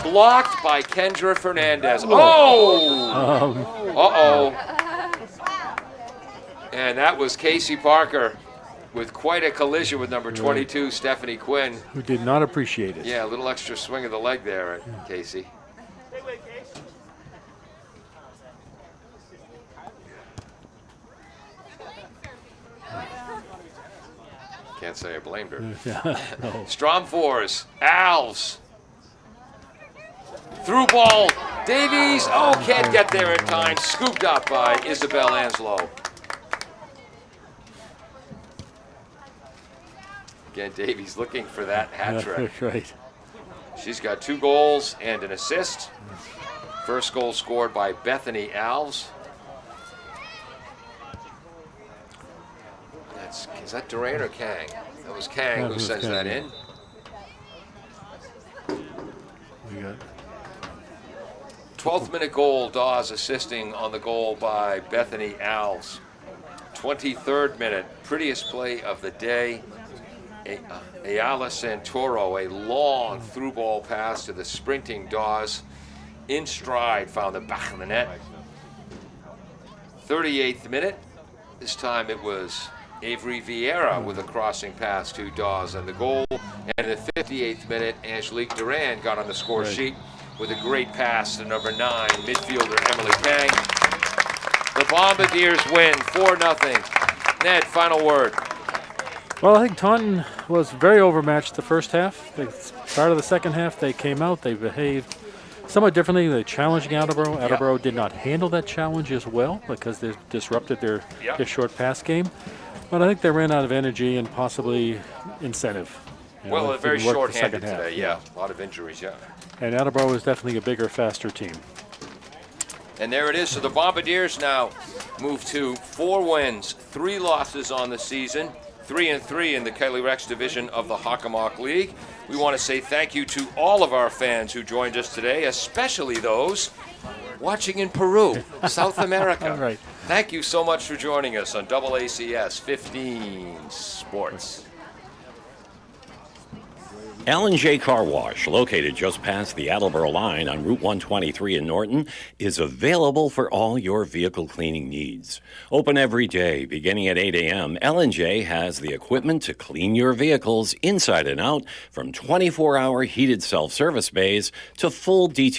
Blocked by Kendra Fernandez. Oh! Uh-oh. And that was Casey Parker with quite a collision with number 22, Stephanie Quinn. Who did not appreciate it. Yeah, a little extra swing of the leg there, Casey. Can't say I blamed her. No. Stromfors, Alves. Through ball, Davies. Oh, can't get there in time. Scooped up by Isabel Anslow. Again, Davies looking for that hat trick. Right. She's got 2 goals and an assist. First goal scored by Bethany Alves. Is that Duran or Kang? That was Kang who sends that in. We got 12th minute goal, Dawes assisting on the goal by Bethany Alves. 23rd minute, prettiest play of the day. Ayala Santoro, a long through ball pass to the sprinting Dawes. In stride, found the back of the net. 38th minute, this time it was Avery Vieira with a crossing pass to Dawes and the goal. And in the 58th minute, Angelique Duran got on the score sheet with a great pass to number 9, midfielder Emily Kang. The Bombardiers win 4-0. Ned, final word. Well, I think Taunton was very overmatched the first half. The start of the second half, they came out, they behaved somewhat differently. They challenged Attleboro. Attleboro did not handle that challenge as well because they disrupted their short pass game. But I think they ran out of energy and possibly incentive. Well, it very didn't work the short-handed second half. today, yeah. A lot of injuries, yeah. And Attleboro is definitely a bigger, faster team. And there it is. So the Bombardiers now move to 4 wins, 3 losses on the season, 3-3 in the Kelly Rex division of the Hockomock League. We want to say thank you to all of our fans who joined us today, especially those watching in Peru, South America. All right. Thank you so much for joining us on AACS 15 Sports. L&J Car Wash, located just past the Attleboro line on Route 123 in Norton, is available for all your vehicle cleaning needs. Open every day, beginning at 8 a.m., L&J has the equipment to clean your vehicles inside and out, from 24-hour heated self-service bays to full detail